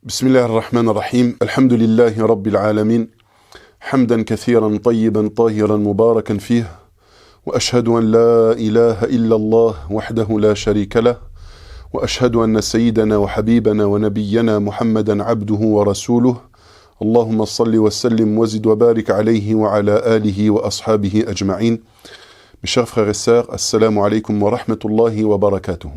بسم الله الرحمن الرحيم الحمد لله رب العالمين حمدا كثيرا طيبا طاهرا مباركا فيه وأشهد أن لا إله إلا الله وحده لا شريك له وأشهد أن سيدنا وحبيبنا ونبينا محمدا عبده ورسوله اللهم صل وسلم وزد وبارك عليه وعلى آله وأصحابه أجمعين. Mes chers frères et sœurs, assalamu alaikum wa rahmatullahi wa barakatuh.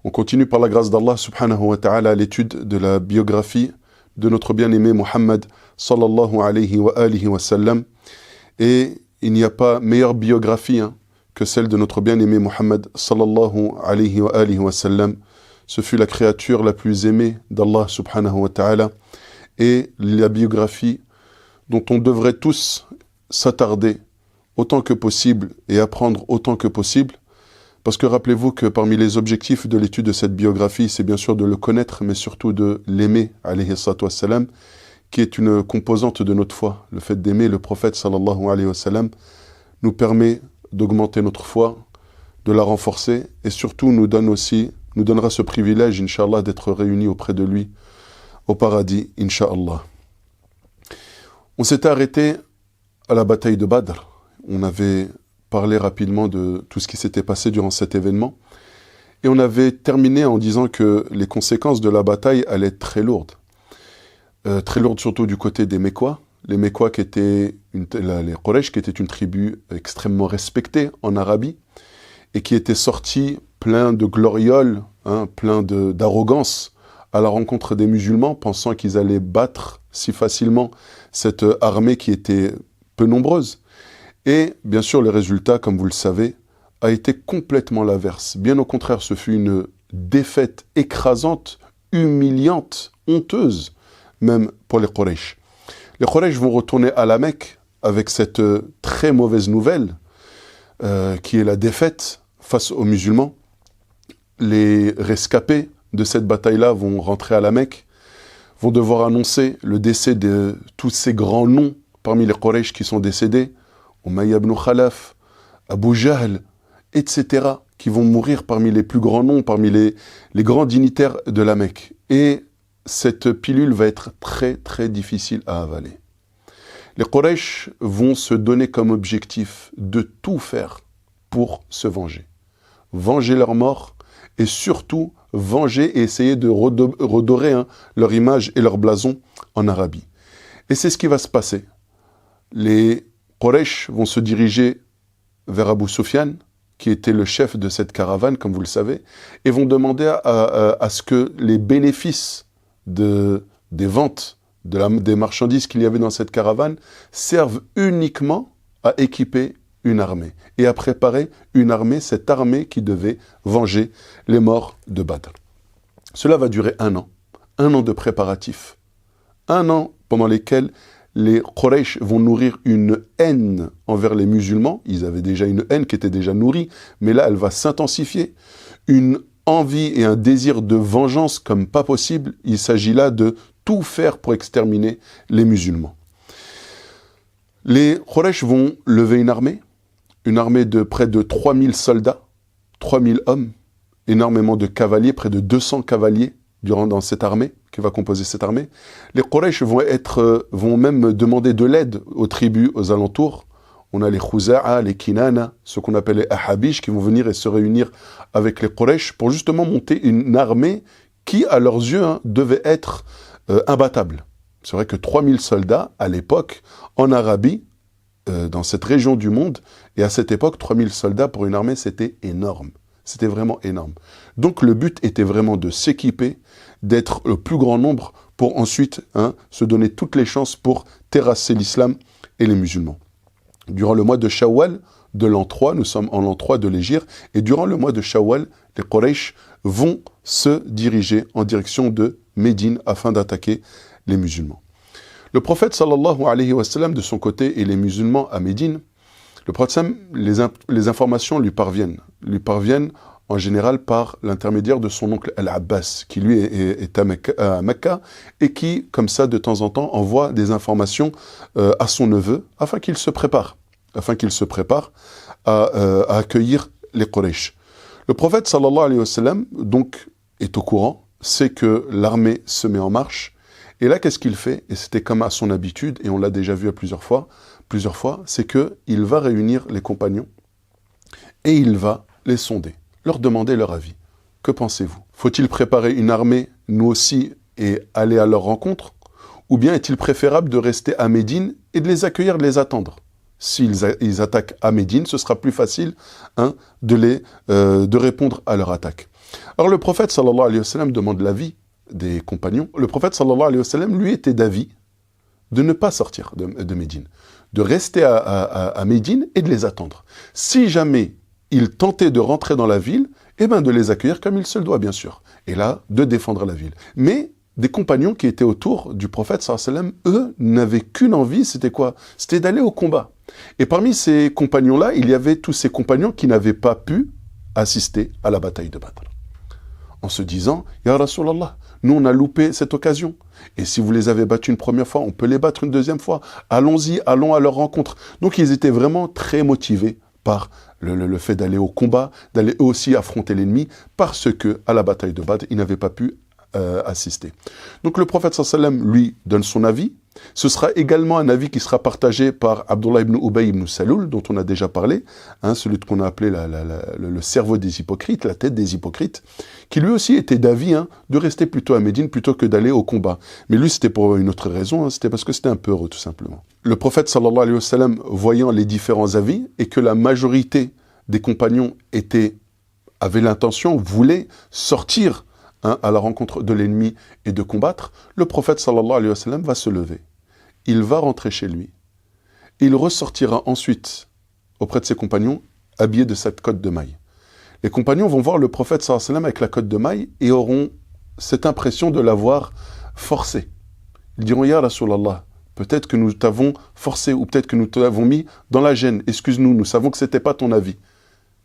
On continue par la grâce d'Allah subhanahu wa ta'ala l'étude de la biographie de notre bien-aimé Muhammad sallallahu alayhi wa alihi wa sallam. Et il n'y a pas meilleure biographie que celle de notre bien-aimé Muhammad sallallahu alayhi wa alihi wa sallam. Ce fut la créature la plus aimée d'Allah subhanahu wa ta'ala et la biographie dont on devrait tous s'attarder autant que possible et apprendre autant que possible. Parce que rappelez-vous que parmi les objectifs de l'étude de cette biographie, c'est bien sûr de le connaître, mais surtout de l'aimer, alayhi salatu wassalam, qui est une composante de notre foi. Le fait d'aimer le prophète, sallallahu alayhi wa sallam, nous permet d'augmenter notre foi, de la renforcer, et surtout nous donnera ce privilège, Inch'Allah, d'être réunis auprès de lui au paradis, Inch'Allah. On s'était arrêté à la bataille de Badr. On avait parler rapidement de tout ce qui s'était passé durant cet événement. Et on avait terminé en disant que les conséquences de la bataille allaient être très lourdes. Très lourdes surtout du côté des Mécois. Les Mécois qui étaient, les Quraysh qui étaient une tribu extrêmement respectée en Arabie et qui étaient sortis pleins de glorioles, pleins d'arrogance à la rencontre des musulmans, pensant qu'ils allaient battre si facilement cette armée qui était peu nombreuse. Et bien sûr, le résultat, comme vous le savez, a été complètement l'inverse. Bien au contraire, ce fut une défaite écrasante, humiliante, honteuse, même pour les Quraysh. Les Quraysh vont retourner à la Mecque avec cette très mauvaise nouvelle, qui est la défaite face aux musulmans. Les rescapés de cette bataille-là vont rentrer à la Mecque, vont devoir annoncer le décès de tous ces grands noms parmi les Quraysh qui sont décédés, Umayya ibn Khalaf, Abu Jahl, etc., qui vont mourir parmi les plus grands noms, parmi les grands dignitaires de la Mecque. Et cette pilule va être très très difficile à avaler. Les Quraysh vont se donner comme objectif de tout faire pour se venger. Venger leur mort et surtout venger et essayer de redorer leur image et leur blason en Arabie. Et c'est ce qui va se passer. Les Quraysh vont se diriger vers Abu Sufyan, qui était le chef de cette caravane, comme vous le savez, et vont demander à ce que les bénéfices des ventes des marchandises qu'il y avait dans cette caravane servent uniquement à équiper une armée et à préparer une armée, cette armée qui devait venger les morts de Badr. Cela va durer un an de préparatifs, un an pendant lesquels les Quraysh vont nourrir une haine envers les musulmans. Ils avaient déjà une haine qui était déjà nourrie, mais là, elle va s'intensifier. Une envie et un désir de vengeance comme pas possible. Il s'agit là de tout faire pour exterminer les musulmans. Les Quraysh vont lever une armée de près de 3000 soldats, 3000 hommes, énormément de cavaliers, près de 200 cavaliers dans cette armée, qui va composer cette armée. Les Quraysh vont même demander de l'aide aux tribus aux alentours. On a les Khuza'a, les Kinana, ce qu'on appelle les Ahabish, qui vont venir et se réunir avec les Quraysh pour justement monter une armée qui, à leurs yeux, devait être imbattable. C'est vrai que 3000 soldats, à l'époque, en Arabie, dans cette région du monde, et à cette époque, 3000 soldats pour une armée, c'était énorme. C'était vraiment énorme. Donc le but était vraiment de s'équiper, d'être le plus grand nombre pour ensuite se donner toutes les chances pour terrasser l'islam et les musulmans. Durant le mois de Shawwal de l'an 3, nous sommes en l'an 3 de l'Hégire, et durant le mois de Shawwal, les Quraysh vont se diriger en direction de Médine afin d'attaquer les musulmans. Le prophète sallallahu alayhi wa sallam de son côté et les musulmans à Médine, le prophète, les informations lui parviennent en général par l'intermédiaire de son oncle Al-Abbas, qui lui est à Mecca, et qui, comme ça, de temps en temps, envoie des informations à son neveu, afin qu'il se prépare à accueillir les Quraysh. Le prophète, sallallahu alayhi wa sallam, donc, est au courant, c'est que l'armée se met en marche. Et là, qu'est-ce qu'il fait? Et c'était comme à son habitude, et on l'a déjà vu à plusieurs fois, c'est qu'il va réunir les compagnons et il va les sonder, leur demander leur avis. Que pensez-vous? Faut-il préparer une armée, nous aussi, et aller à leur rencontre? Ou bien est-il préférable de rester à Médine et de les accueillir, de les attendre? S'ils attaquent à Médine, ce sera plus facile de répondre à leur attaque. Alors le prophète sallallahu alayhi wa sallam demande l'avis des compagnons. Le prophète sallallahu alayhi wa sallam, lui, était d'avis de ne pas sortir de Médine, de rester à Médine et de les attendre. Si jamais ils tentaient de rentrer dans la ville, eh bien de les accueillir comme il se le doit, bien sûr. Et là, de défendre la ville. Mais des compagnons qui étaient autour du prophète sallallahu alayhi wa sallam, eux, n'avaient qu'une envie, c'était quoi? C'était d'aller au combat. Et parmi ces compagnons-là, il y avait tous ces compagnons qui n'avaient pas pu assister à la bataille de Badr. En se disant, Ya Rasulallah, nous on a loupé cette occasion. Et si vous les avez battus une première fois, on peut les battre une deuxième fois. Allons-y, allons à leur rencontre. Donc ils étaient vraiment très motivés par le fait d'aller au combat, d'aller eux aussi affronter l'ennemi, parce que à la bataille de Badr, ils n'avaient pas pu assister. Donc le prophète sallallahu alayhi wa sallam, lui, donne son avis. Ce sera également un avis qui sera partagé par Abdullah ibn Ubay ibn Saloul, dont on a déjà parlé, celui qu'on a appelé le cerveau des hypocrites, la tête des hypocrites, qui lui aussi était d'avis de rester plutôt à Médine plutôt que d'aller au combat. Mais lui, c'était pour une autre raison, c'était parce que c'était un peu heureux, tout simplement. Le prophète, sallallahu alayhi wa sallam, voyant les différents avis, et que la majorité des compagnons avaient l'intention, voulaient sortir à la rencontre de l'ennemi et de combattre, le prophète sallallahu alayhi wa sallam va se lever. Il va rentrer chez lui. Il ressortira ensuite auprès de ses compagnons, habillé de cette cotte de maille. Les compagnons vont voir le prophète sallallahu alayhi wa sallam avec la cotte de maille et auront cette impression de l'avoir forcé. Ils diront, Ya Rasulallah, peut-être que nous t'avons forcé ou peut-être que nous t'avons mis dans la gêne. Excuse-nous, nous savons que ce n'était pas ton avis.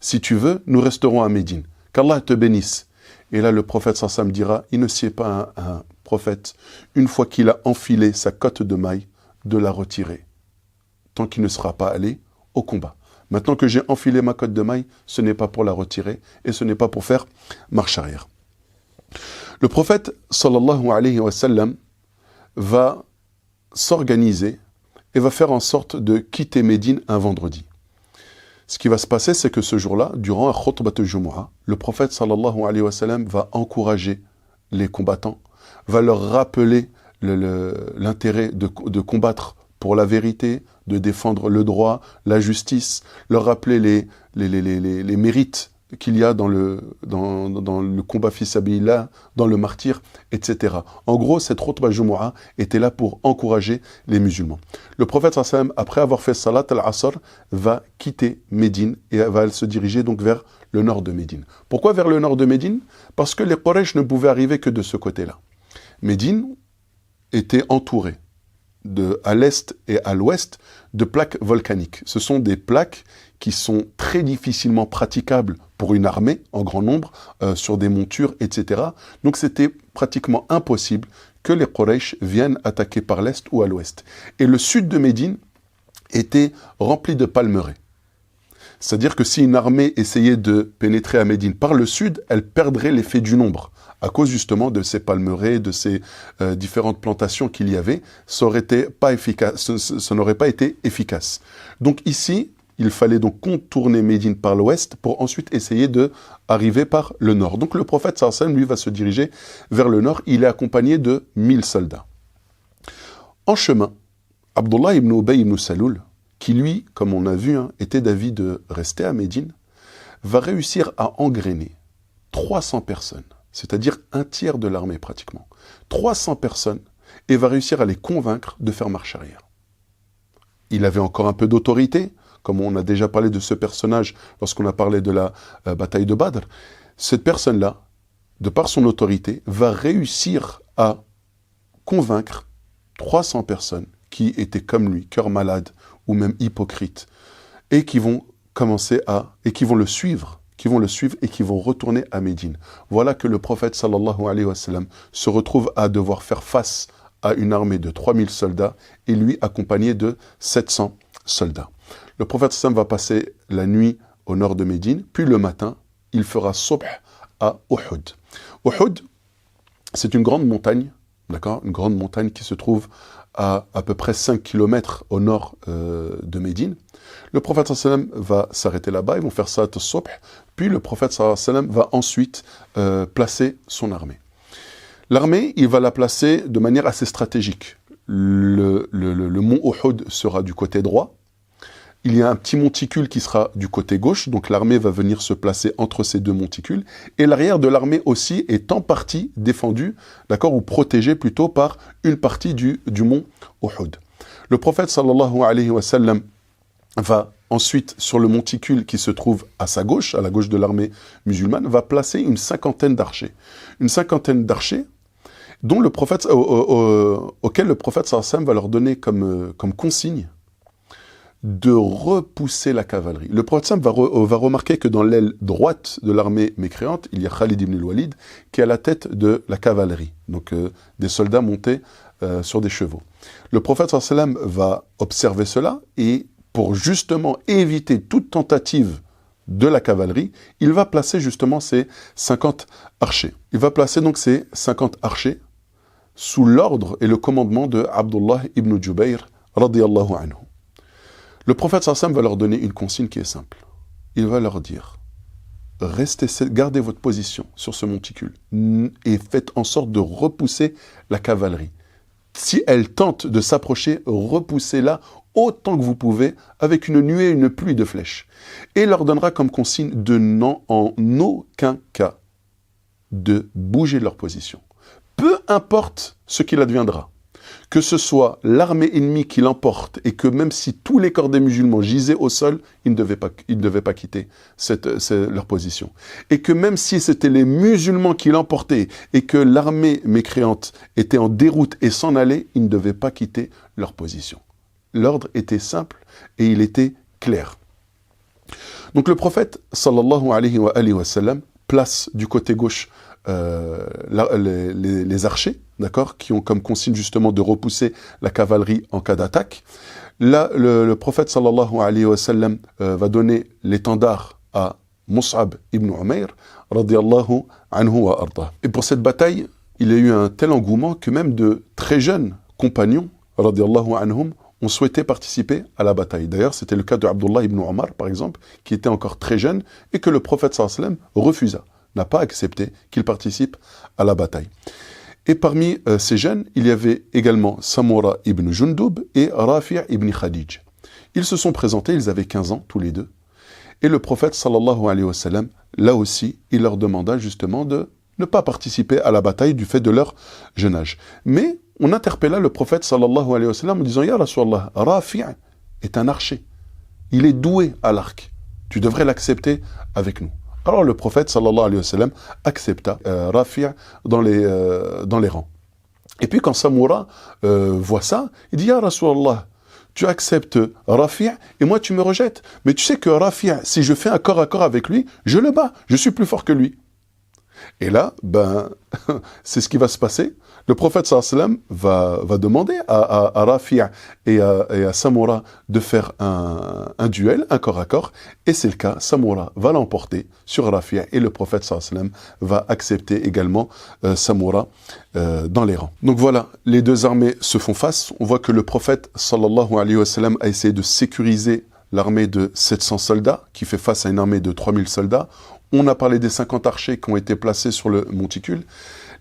Si tu veux, nous resterons à Médine. Qu'Allah te bénisse. Et là, le prophète sallallahu alayhi wa sallam dira, il ne sied pas un prophète, une fois qu'il a enfilé sa cotte de maille, de la retirer, tant qu'il ne sera pas allé au combat. Maintenant que j'ai enfilé ma cotte de maille, ce n'est pas pour la retirer, et ce n'est pas pour faire marche arrière. Le prophète, sallallahu alayhi wa sallam, va s'organiser et va faire en sorte de quitter Médine un vendredi. Ce qui va se passer, c'est que ce jour-là, durant un khutbat al-Jumu'ah, le prophète sallallahu alayhi wa sallam va encourager les combattants, va leur rappeler l'intérêt de combattre pour la vérité, de défendre le droit, la justice, leur rappeler les mérites qu'il y a dans le combat fi sabilillah, dans le martyr, etc. En gros, cette khutbah Jumu'ah était là pour encourager les musulmans. Le prophète sallallahu alayhi wa sallam, après avoir fait salat al-asr, va quitter Médine et va se diriger donc vers le nord de Médine. Pourquoi vers le nord de Médine? Parce que les Quraysh ne pouvaient arriver que de ce côté-là. Médine était entourée à l'est et à l'ouest de plaques volcaniques. Ce sont des plaques qui sont très difficilement praticables pour une armée en grand nombre, sur des montures, etc. Donc c'était pratiquement impossible que les Quraysh viennent attaquer par l'est ou à l'ouest. Et le sud de Médine était rempli de palmeraies. C'est-à-dire que si une armée essayait de pénétrer à Médine par le sud, elle perdrait l'effet du nombre. À cause justement de ces palmeraies, de ces différentes plantations qu'il y avait, ça n'aurait pas été efficace. Donc ici, il fallait donc contourner Médine par l'ouest pour ensuite essayer d'arriver par le nord. Donc le prophète sallallahu alayhi wa sallam, lui, va se diriger vers le nord. Il est accompagné de 1000 soldats. En chemin, Abdullah ibn Ubay ibn Saloul, qui lui, comme on a vu, était d'avis de rester à Médine, va réussir à engrainer 300 personnes, c'est-à-dire un tiers de l'armée pratiquement. 300 personnes, et va réussir à les convaincre de faire marche arrière. Il avait encore un peu d'autorité, comme on a déjà parlé de ce personnage lorsqu'on a parlé de la bataille de Badr. Cette personne-là, de par son autorité, va réussir à convaincre 300 personnes qui étaient comme lui, cœur malade ou même hypocrites, et qui vont le suivre et qui vont retourner à Médine. Voilà que le prophète sallallahu alayhi wa sallam se retrouve à devoir faire face à une armée de 3000 soldats et lui accompagné de 700 soldats. Le prophète sallam va passer la nuit au nord de Médine, puis le matin, il fera subh à Uhud. Uhud, c'est une grande montagne, d'accord, une grande montagne qui se trouve à peu près 5 km au nord de Médine. Le prophète sallam va s'arrêter là-bas, ils vont faire salat al-subh, puis le prophète sallam va ensuite placer son armée. L'armée, il va la placer de manière assez stratégique. Le mont Uhud sera du côté droit. Il y a un petit monticule qui sera du côté gauche, donc l'armée va venir se placer entre ces deux monticules. Et l'arrière de l'armée aussi est en partie défendu, d'accord, ou protégé plutôt par une partie du mont Uhud. Le prophète sallallahu alayhi wa sallam va ensuite, sur le monticule qui se trouve à sa gauche, à la gauche de l'armée musulmane, va placer une cinquantaine d'archers. Une cinquantaine d'archers dont le prophète, auquel le prophète sallallahu alayhi wa sallam va leur donner comme consigne de repousser la cavalerie. Le prophète sallam va remarquer que dans l'aile droite de l'armée mécréante, il y a Khalid ibn al-Walid qui est à la tête de la cavalerie, donc des soldats montés sur des chevaux. Le prophète sallallahu alayhi wa sallam va observer cela et pour justement éviter toute tentative de la cavalerie, il va placer justement ces 50 archers. Il va placer donc ces 50 archers sous l'ordre et le commandement de Abdullah ibn Jubayr radiyallahu anhu. Le prophète sallallahu alayhi wa sallam va leur donner une consigne qui est simple. Il va leur dire, gardez votre position sur ce monticule et faites en sorte de repousser la cavalerie. Si elle tente de s'approcher, repoussez-la autant que vous pouvez avec une nuée et une pluie de flèches. Et il leur donnera comme consigne de en aucun cas de bouger leur position. Peu importe ce qu'il adviendra. Que ce soit l'armée ennemie qui l'emporte et que même si tous les corps des musulmans gisaient au sol, ils ne devaient pas quitter leur position. Et que même si c'était les musulmans qui l'emportaient et que l'armée mécréante était en déroute et s'en allait, ils ne devaient pas quitter leur position. L'ordre était simple et il était clair. Donc le prophète, sallallahu alayhi wa sallam, place du côté gauche les archers, d'accord, qui ont comme consigne justement de repousser la cavalerie en cas d'attaque. Là, le prophète sallallahu alayhi wa sallam va donner l'étendard à Mus'ab ibn Umayr, radiyallahu anhu wa arda. Et pour cette bataille, il y a eu un tel engouement que même de très jeunes compagnons, radiyallahu anhum, ont souhaité participer à la bataille. D'ailleurs, c'était le cas de Abdullah ibn Omar, par exemple, qui était encore très jeune et que le prophète sallallahu alayhi wa sallam refusa, n'a pas accepté qu'il participe à la bataille. Et parmi ces jeunes, il y avait également Samura ibn Jundub et Rafi' ibn Khadij. Ils se sont présentés, ils avaient 15 ans tous les deux. Et le prophète sallallahu alayhi wa sallam, là aussi, il leur demanda justement de ne pas participer à la bataille du fait de leur jeune âge. Mais on interpella le prophète sallallahu alayhi wa sallam en disant « Ya Rasulallah, Rafi' est un archer. Il est doué à l'arc. Tu devrais l'accepter avec nous. » Alors le prophète sallallahu alayhi wa sallam accepta Rafi' dans les rangs. Et puis quand Samura voit ça, il dit « Ya Rasulallah, tu acceptes Rafi' et moi tu me rejettes. Mais tu sais que Rafi', si je fais un corps à corps avec lui, je le bats, je suis plus fort que lui. » Et là, c'est ce qui va se passer. Le prophète sallallahu alayhi wa sallam va demander à Rafi' et à Samura de faire un duel, un corps à corps. Et c'est le cas, Samura va l'emporter sur Rafi' et le prophète sallallahu alayhi wa sallam va accepter également Samura dans les rangs. Donc voilà, les deux armées se font face. On voit que le prophète sallallahu alayhi wa sallam a essayé de sécuriser l'armée de 700 soldats qui fait face à une armée de 3000 soldats. On a parlé des 50 archers qui ont été placés sur le monticule.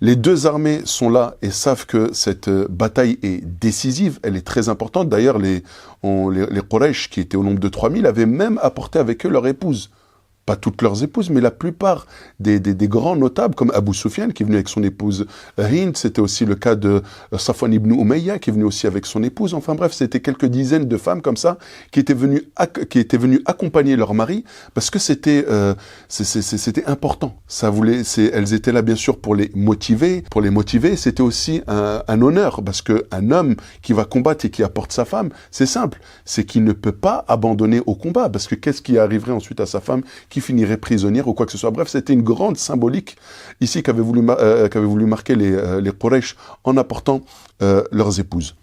Les deux armées sont là et savent que cette bataille est décisive, elle est très importante. D'ailleurs, les Quraysh, qui étaient au nombre de 3000, avaient même apporté avec eux leur épouse. Pas toutes leurs épouses, mais la plupart des grands notables, comme Abu Sufyan, qui est venu avec son épouse Hind. C'était aussi le cas de Safwan ibn Umayya, qui est venu aussi avec son épouse. Enfin bref, c'était quelques dizaines de femmes comme ça, qui étaient venues accompagner leur mari, parce que c'était important. Elles étaient là, bien sûr, pour les motiver. Pour les motiver, c'était aussi un honneur, parce qu'un homme qui va combattre et qui apporte sa femme, c'est simple, c'est qu'il ne peut pas abandonner au combat, parce que qu'est-ce qui arriverait ensuite à sa femme qui finirait prisonnière ou quoi que ce soit. Bref, c'était une grande symbolique ici qu'avaient voulu marquer les Quraysh en apportant leurs épouses.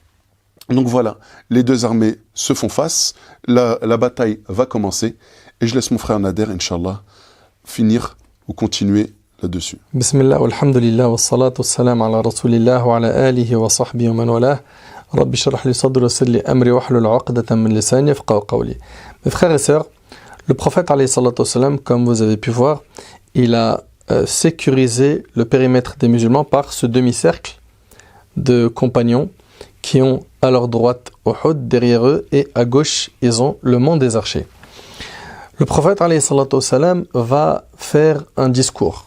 Donc voilà, les deux armées se font face, la bataille va commencer et je laisse mon frère Nader, Inch'Allah, finir ou continuer là-dessus. Bismillah, walhamdulillah, wassalatu wassalam ala rasulillah wa ala alihi wa sahbihi wa man walah. Rabbi shrah li sadri wa yassir li amri wahlul 'uqdatan min lisani yafqahu qawli. Mes frères et sœurs, le prophète alayhi salatu wassalam, comme vous avez pu voir, il a sécurisé le périmètre des musulmans par ce demi-cercle de compagnons qui ont à leur droite Uhud derrière eux et à gauche ils ont le mont des archers. Le prophète alayhi salatu wassalam va faire un discours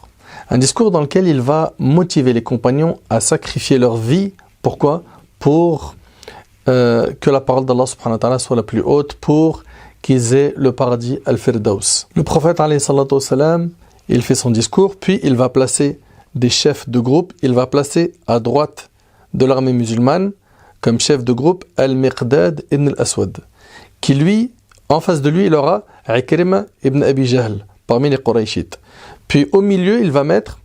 dans lequel il va motiver les compagnons à sacrifier leur vie. Pourquoi? Pour que la parole d'Allah subhanahu wa ta'ala soit la plus haute, pour qu'ils aient le paradis al-Firdaus. Le prophète alayhi salatu wassalam, il fait son discours, puis il va placer des chefs de groupe, il va placer à droite de l'armée musulmane comme chef de groupe Al-Miqdad ibn al-Aswad, qui lui, en face de lui, il aura Ikrima ibn Abi Jahl, parmi les Qurayshites. Puis au milieu, il va mettre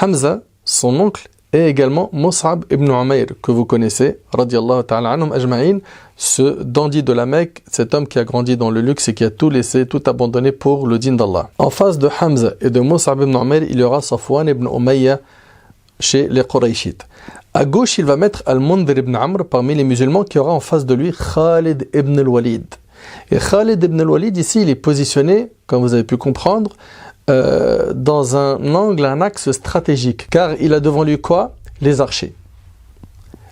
Hamza, son oncle, et également Mus'ab ibn Umayr, que vous connaissez, radiyallahu ta'ala anhum ajma'in, ce dandy de la Mecque, cet homme qui a grandi dans le luxe et qui a tout laissé, tout abandonné pour le din d'Allah. En face de Hamza et de Mus'ab ibn Umayr, il y aura Safwan ibn Umayya chez les Qurayshites. À gauche, il va mettre Al-Mundhir ibn Amr parmi les musulmans, qui aura en face de lui Khalid ibn al-Walid. Et Khalid ibn al-Walid, ici, il est positionné, comme vous avez pu comprendre, dans un angle, un axe stratégique, car il a devant lui quoi? Les archers.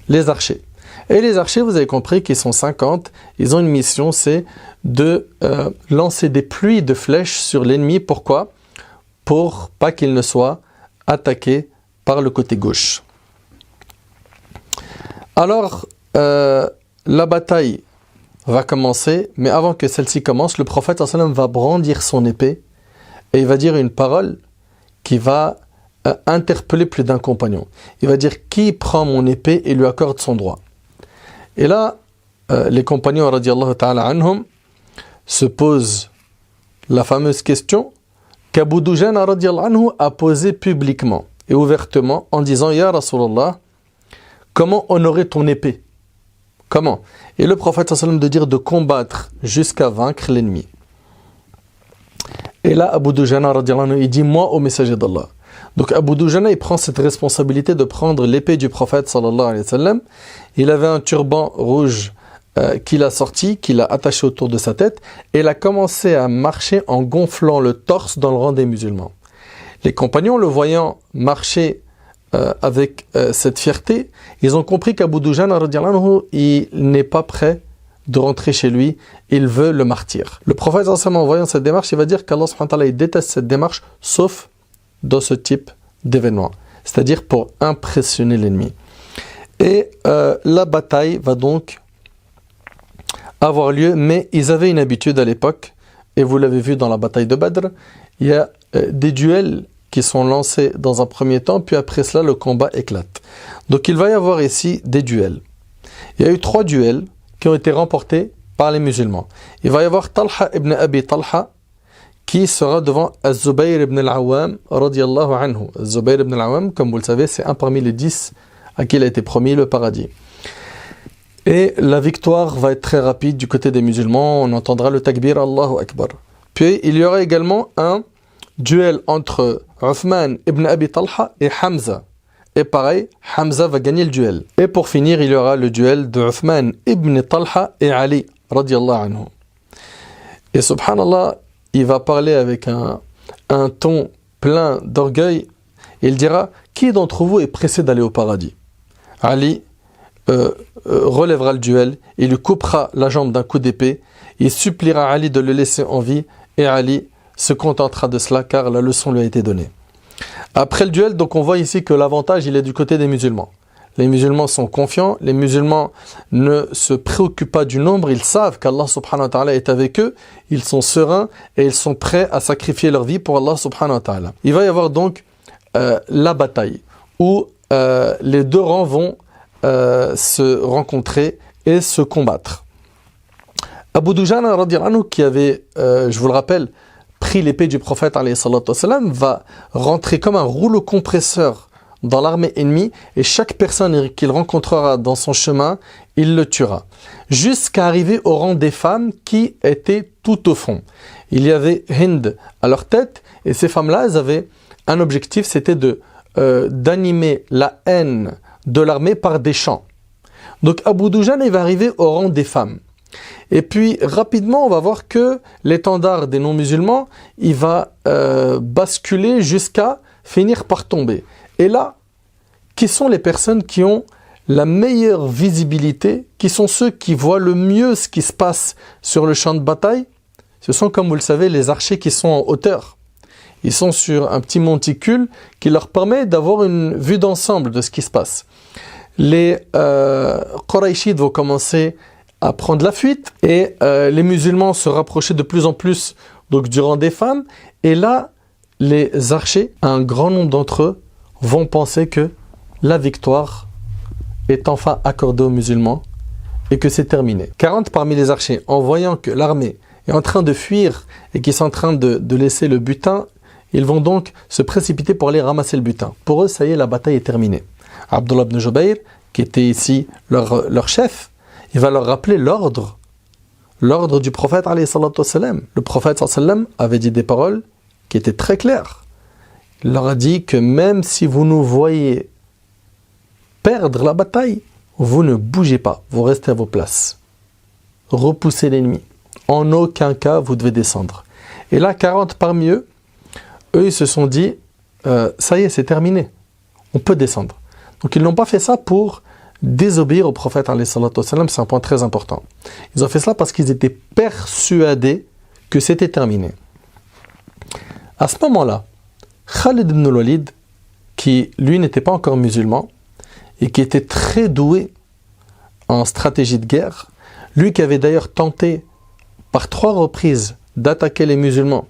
Les archers. Et les archers, vous avez compris qu'ils sont 50, ils ont une mission, c'est de lancer des pluies de flèches sur l'ennemi. Pourquoi? Pour pas qu'il ne soit attaqué par le côté gauche. Alors, la bataille va commencer, mais avant que celle-ci commence, le prophète sallallahu alayhi wa sallam va brandir son épée et il va dire une parole qui va interpeller plus d'un compagnon. Il va dire: qui prend mon épée et lui accorde son droit? Et là, les compagnons radiyallahu ta'ala anhum se posent la fameuse question qu'Abu Dujana radiyallahu anhu a posée publiquement et ouvertement en disant: Ya Rasulallah, comment honorer ton épée? Comment? Et le prophète sallallahu alayhi wa sallam de dire de combattre jusqu'à vaincre l'ennemi. Et là, Abu Dujana radiyallahu anhu, il dit: moi au messager d'Allah. Donc Abu Dujana, il prend cette responsabilité de prendre l'épée du prophète sallallahu alayhi wa sallam. Il avait un turban rouge qu'il a sorti, qu'il a attaché autour de sa tête, et il a commencé à marcher en gonflant le torse dans le rang des musulmans. Les compagnons, le voyant marcher avec cette fierté, ils ont compris qu'Abu Dujana radiyallahu anhu, il n'est pas prêt de rentrer chez lui, il veut le martyr. Le prophète en voyant cette démarche, il va dire qu'Allah subhanahu wa ta'ala, il déteste cette démarche, sauf dans ce type d'événement, c'est-à-dire pour impressionner l'ennemi. Et la bataille va donc avoir lieu, mais ils avaient une habitude à l'époque, et vous l'avez vu dans la bataille de Badr, il y a des duels qui sont lancés dans un premier temps, puis après cela, le combat éclate. Donc il va y avoir ici des duels. Il y a eu 3 duels qui ont été remportés par les musulmans. Il va y avoir Talha ibn Abi Talha qui sera devant Az-Zubayr ibn al-Awwam radiyallahu anhu. Az-Zubayr ibn al-Awwam, comme vous le savez, c'est un parmi les 10 à qui il a été promis le paradis. Et la victoire va être très rapide du côté des musulmans. On entendra le takbir Allahu Akbar. Puis il y aura également un duel entre Uthman ibn Abi Talha et Hamza. Et pareil, Hamza va gagner le duel. Et pour finir, il y aura le duel de Uthman ibn Talha et Ali, radiyallahu anhu. Et subhanallah, il va parler avec un ton plein d'orgueil. Il dira: qui d'entre vous est pressé d'aller au paradis? Ali relèvera le duel, il lui coupera la jambe d'un coup d'épée, il suppliera Ali de le laisser en vie, et Ali se contentera de cela car la leçon lui a été donnée. Après le duel, donc on voit ici que l'avantage il est du côté des musulmans. Les musulmans sont confiants, les musulmans ne se préoccupent pas du nombre, ils savent qu'Allah subhanahu wa ta'ala est avec eux, ils sont sereins et ils sont prêts à sacrifier leur vie pour Allah subhanahu wa ta'ala. Il va y avoir donc la bataille où les deux rangs vont se rencontrer et se combattre. Abu Dujana radiyallahu anhu, qui avait, je vous le rappelle, pris l'épée du prophète alayhi salatu wassalam, va rentrer comme un rouleau compresseur dans l'armée ennemie, et chaque personne qu'il rencontrera dans son chemin, il le tuera. Jusqu'à arriver au rang des femmes qui étaient tout au fond. Il y avait Hind à leur tête, et ces femmes-là, elles avaient un objectif, c'était d'animer la haine de l'armée par des chants. Donc Abu Dujana, il va arriver au rang des femmes. Et puis rapidement, on va voir que l'étendard des non-musulmans, il va basculer jusqu'à finir par tomber. Et là, qui sont les personnes qui ont la meilleure visibilité, qui sont ceux qui voient le mieux ce qui se passe sur le champ de bataille? Ce sont, comme vous le savez, les archers qui sont en hauteur. Ils sont sur un petit monticule qui leur permet d'avoir une vue d'ensemble de ce qui se passe. Les Qurayshites vont commencer à prendre la fuite et les musulmans se rapprocher de plus en plus donc, du rang des femmes. Et là, les archers, un grand nombre d'entre eux, vont penser que la victoire est enfin accordée aux musulmans et que c'est terminé. 40 parmi les archers, en voyant que l'armée est en train de fuir et qu'ils sont en train de laisser le butin, ils vont donc se précipiter pour aller ramasser le butin. Pour eux, ça y est, la bataille est terminée. Abdullah ibn Jubayr, qui était ici leur chef, il va leur rappeler l'ordre du prophète alayhi salatu wassalam. Le prophète sallallahu alayhi wa sallam avait dit des paroles qui étaient très claires. Il leur a dit que même si vous nous voyez perdre la bataille, vous ne bougez pas, vous restez à vos places. Repoussez l'ennemi. En aucun cas, vous devez descendre. Et là, 40 parmi eux, ils se sont dit, ça y est, c'est terminé. On peut descendre. Donc, ils n'ont pas fait ça pour désobéir au prophète, alayhi salatu wassalam, c'est un point très important. Ils ont fait cela parce qu'ils étaient persuadés que c'était terminé. À ce moment-là, Khalid ibn al-Walid, qui lui n'était pas encore musulman, et qui était très doué en stratégie de guerre, lui qui avait d'ailleurs tenté par 3 reprises d'attaquer les musulmans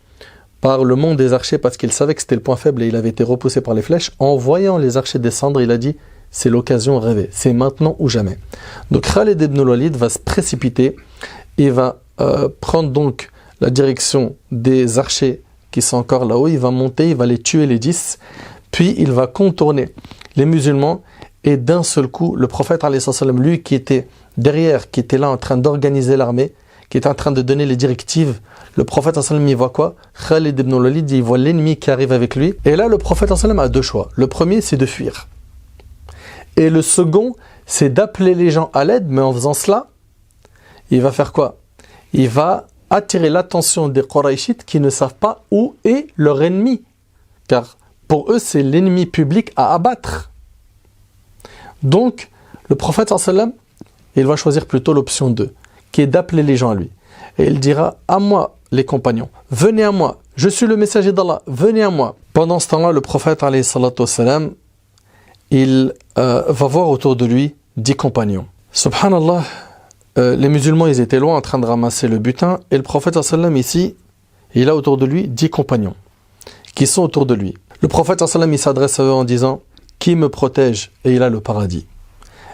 par le mont des archers parce qu'il savait que c'était le point faible et il avait été repoussé par les flèches, en voyant les archers descendre, il a dit « c'est l'occasion rêvée, c'est maintenant ou jamais ». Donc Khalid ibn al-Walid va se précipiter et va prendre donc la direction des archers qui sont encore là-haut, il va monter, il va les tuer les 10, puis il va contourner les musulmans. Et d'un seul coup, le prophète, alayhi salam, lui qui était derrière, qui était là en train d'organiser l'armée, qui était en train de donner les directives, le prophète, il voit quoi? Khalid ibn al-Walid, il voit l'ennemi qui arrive avec lui. Et là, le prophète, a 2 choix. Le premier, c'est de fuir. Et le second, c'est d'appeler les gens à l'aide, mais en faisant cela, il va faire quoi? Il va attirer l'attention des Qurayshites qui ne savent pas où est leur ennemi. Car pour eux, c'est l'ennemi public à abattre. Donc, le prophète sallam, il va choisir plutôt l'option 2, qui est d'appeler les gens à lui. Et il dira, à moi les compagnons, venez à moi, je suis le messager d'Allah, venez à moi. Pendant ce temps-là, le prophète alayhi salatu wassalam, il va voir autour de lui 10 compagnons. Subhanallah, les musulmans, ils étaient loin en train de ramasser le butin, et le prophète sallam ici, il a autour de lui 10 compagnons, qui sont autour de lui. Le prophète sallam, il s'adresse à eux en disant, qui me protège et il a le paradis.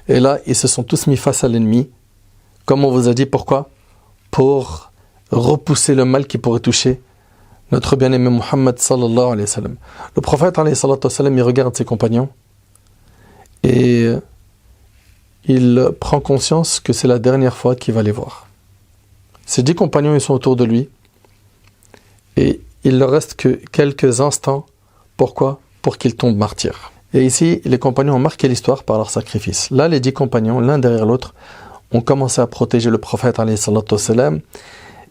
Et là, ils se sont tous mis face à l'ennemi. Comme on vous a dit, pourquoi? Pour repousser le mal qui pourrait toucher notre bien-aimé Muhammad sallallahu alayhi wa sallam. Le prophète alayhi salatu wa sallam, il regarde ses compagnons et il prend conscience que c'est la dernière fois qu'il va les voir. Ses 10 compagnons, ils sont autour de lui et il ne leur reste que quelques instants. Pourquoi? Pour qu'il tombe martyr. Et ici, les compagnons ont marqué l'histoire par leur sacrifice. Là, les 10 compagnons, l'un derrière l'autre, ont commencé à protéger le prophète alayhi salatu wassalam,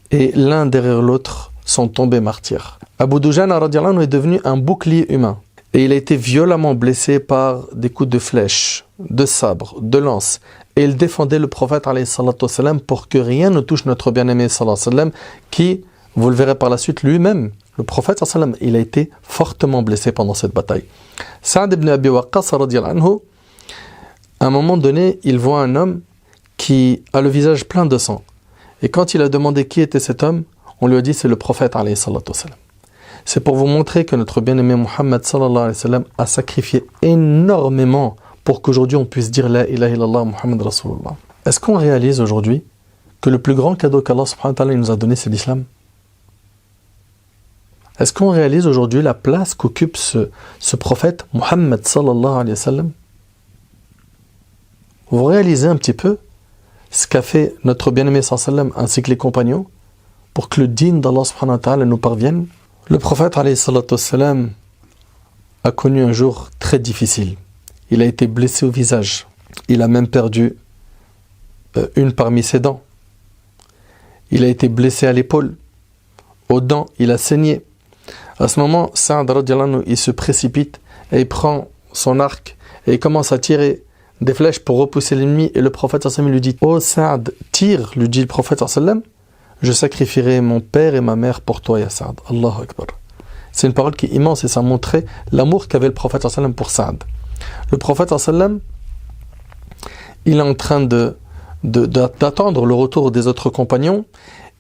et l'un derrière l'autre sont tombés martyrs. Abu Dujana radiallahu anhu est devenu un bouclier humain. Et il a été violemment blessé par des coups de flèche, de sabre, de lance. Et il défendait le prophète alayhi salatu wassalam pour que rien ne touche notre bien-aimé sallallahu alayhi wa sallam, qui, vous le verrez par la suite, lui-même, le prophète sallallahu alayhi wa sallam, il a été fortement blessé pendant cette bataille. Sa'd ibn Abi Waqqas radiallahu anhu, à un moment donné, il voit un homme qui a le visage plein de sang. Et quand il a demandé qui était cet homme, on lui a dit c'est le prophète alayhi salatu wassalam. C'est pour vous montrer que notre bien-aimé Muhammad sallallahu alayhi wa sallam a sacrifié énormément pour qu'aujourd'hui on puisse dire la ilaha illallah Muhammad Rasulullah. Est-ce qu'on réalise aujourd'hui que le plus grand cadeau qu'Allah subhanahu wa ta'ala nous a donné, c'est l'islam? Est-ce qu'on réalise aujourd'hui la place qu'occupe ce prophète Muhammad sallallahu alayhi wa sallam? Vous réalisez un petit peu ce qu'a fait notre bien-aimé sallallahu alayhi wa sallam ainsi que les compagnons pour que le dîn d'Allah subhanahu wa ta'ala nous parvienne? Le prophète alayhi salatu wassalam a connu un jour très difficile. Il a été blessé au visage. Il a même perdu une parmi ses dents. Il a été blessé à l'épaule, aux dents, il a saigné. À ce moment, Saad radiallahu anhu, il se précipite et il prend son arc et il commence à tirer des flèches pour repousser l'ennemi. Et le prophète sallallahu alayhi wa sallam lui dit: Oh Saad, tire, lui dit le prophète sallallahu alayhi wa sallam, je sacrifierai mon père et ma mère pour toi, ya Saad. Allahu Akbar. C'est une parole qui est immense et ça montrait l'amour qu'avait le prophète sallallahu alayhi wa sallam pour Saad. Le prophète sallallahu alayhi wa sallam, il est en train d'attendre le retour des autres compagnons,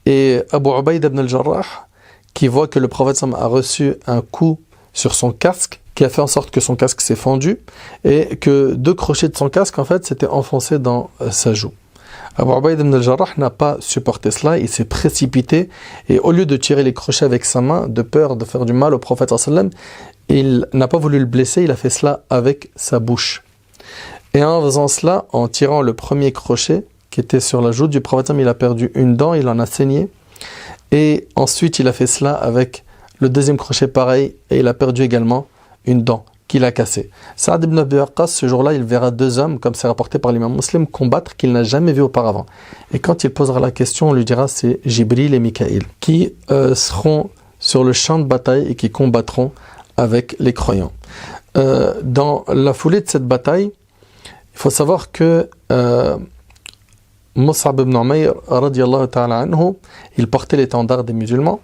et Abu Ubaïd ibn al-Jarrah, qui voit que le prophète sallallahu alayhi wa sallam a reçu un coup sur son casque, qui a fait en sorte que son casque s'est fendu, et que 2 crochets de son casque, en fait, s'étaient enfoncés dans sa joue. Abu Ubaïd ibn al-Jarrah n'a pas supporté cela, il s'est précipité, et au lieu de tirer les crochets avec sa main, de peur de faire du mal au prophète sallallahu alayhi wa sallam, il n'a pas voulu le blesser, il a fait cela avec sa bouche. Et en faisant cela, en tirant le premier crochet qui était sur la joue du prophète, il a perdu une dent, il en a saigné. Et ensuite, il a fait cela avec le deuxième crochet pareil, et il a perdu également une dent qu'il a cassée. Saad ibn Abi Waqqas, ce jour-là, il verra 2 hommes, comme c'est rapporté par l'imam Muslim, combattre qu'il n'a jamais vu auparavant. Et quand il posera la question, on lui dira c'est Jibril et Mikaïl, qui seront sur le champ de bataille et qui combattront avec les croyants. Dans la foulée de cette bataille, il faut savoir que Mus'ab ibn Umayr radiyallahu ta'ala anhu, il portait l'étendard des musulmans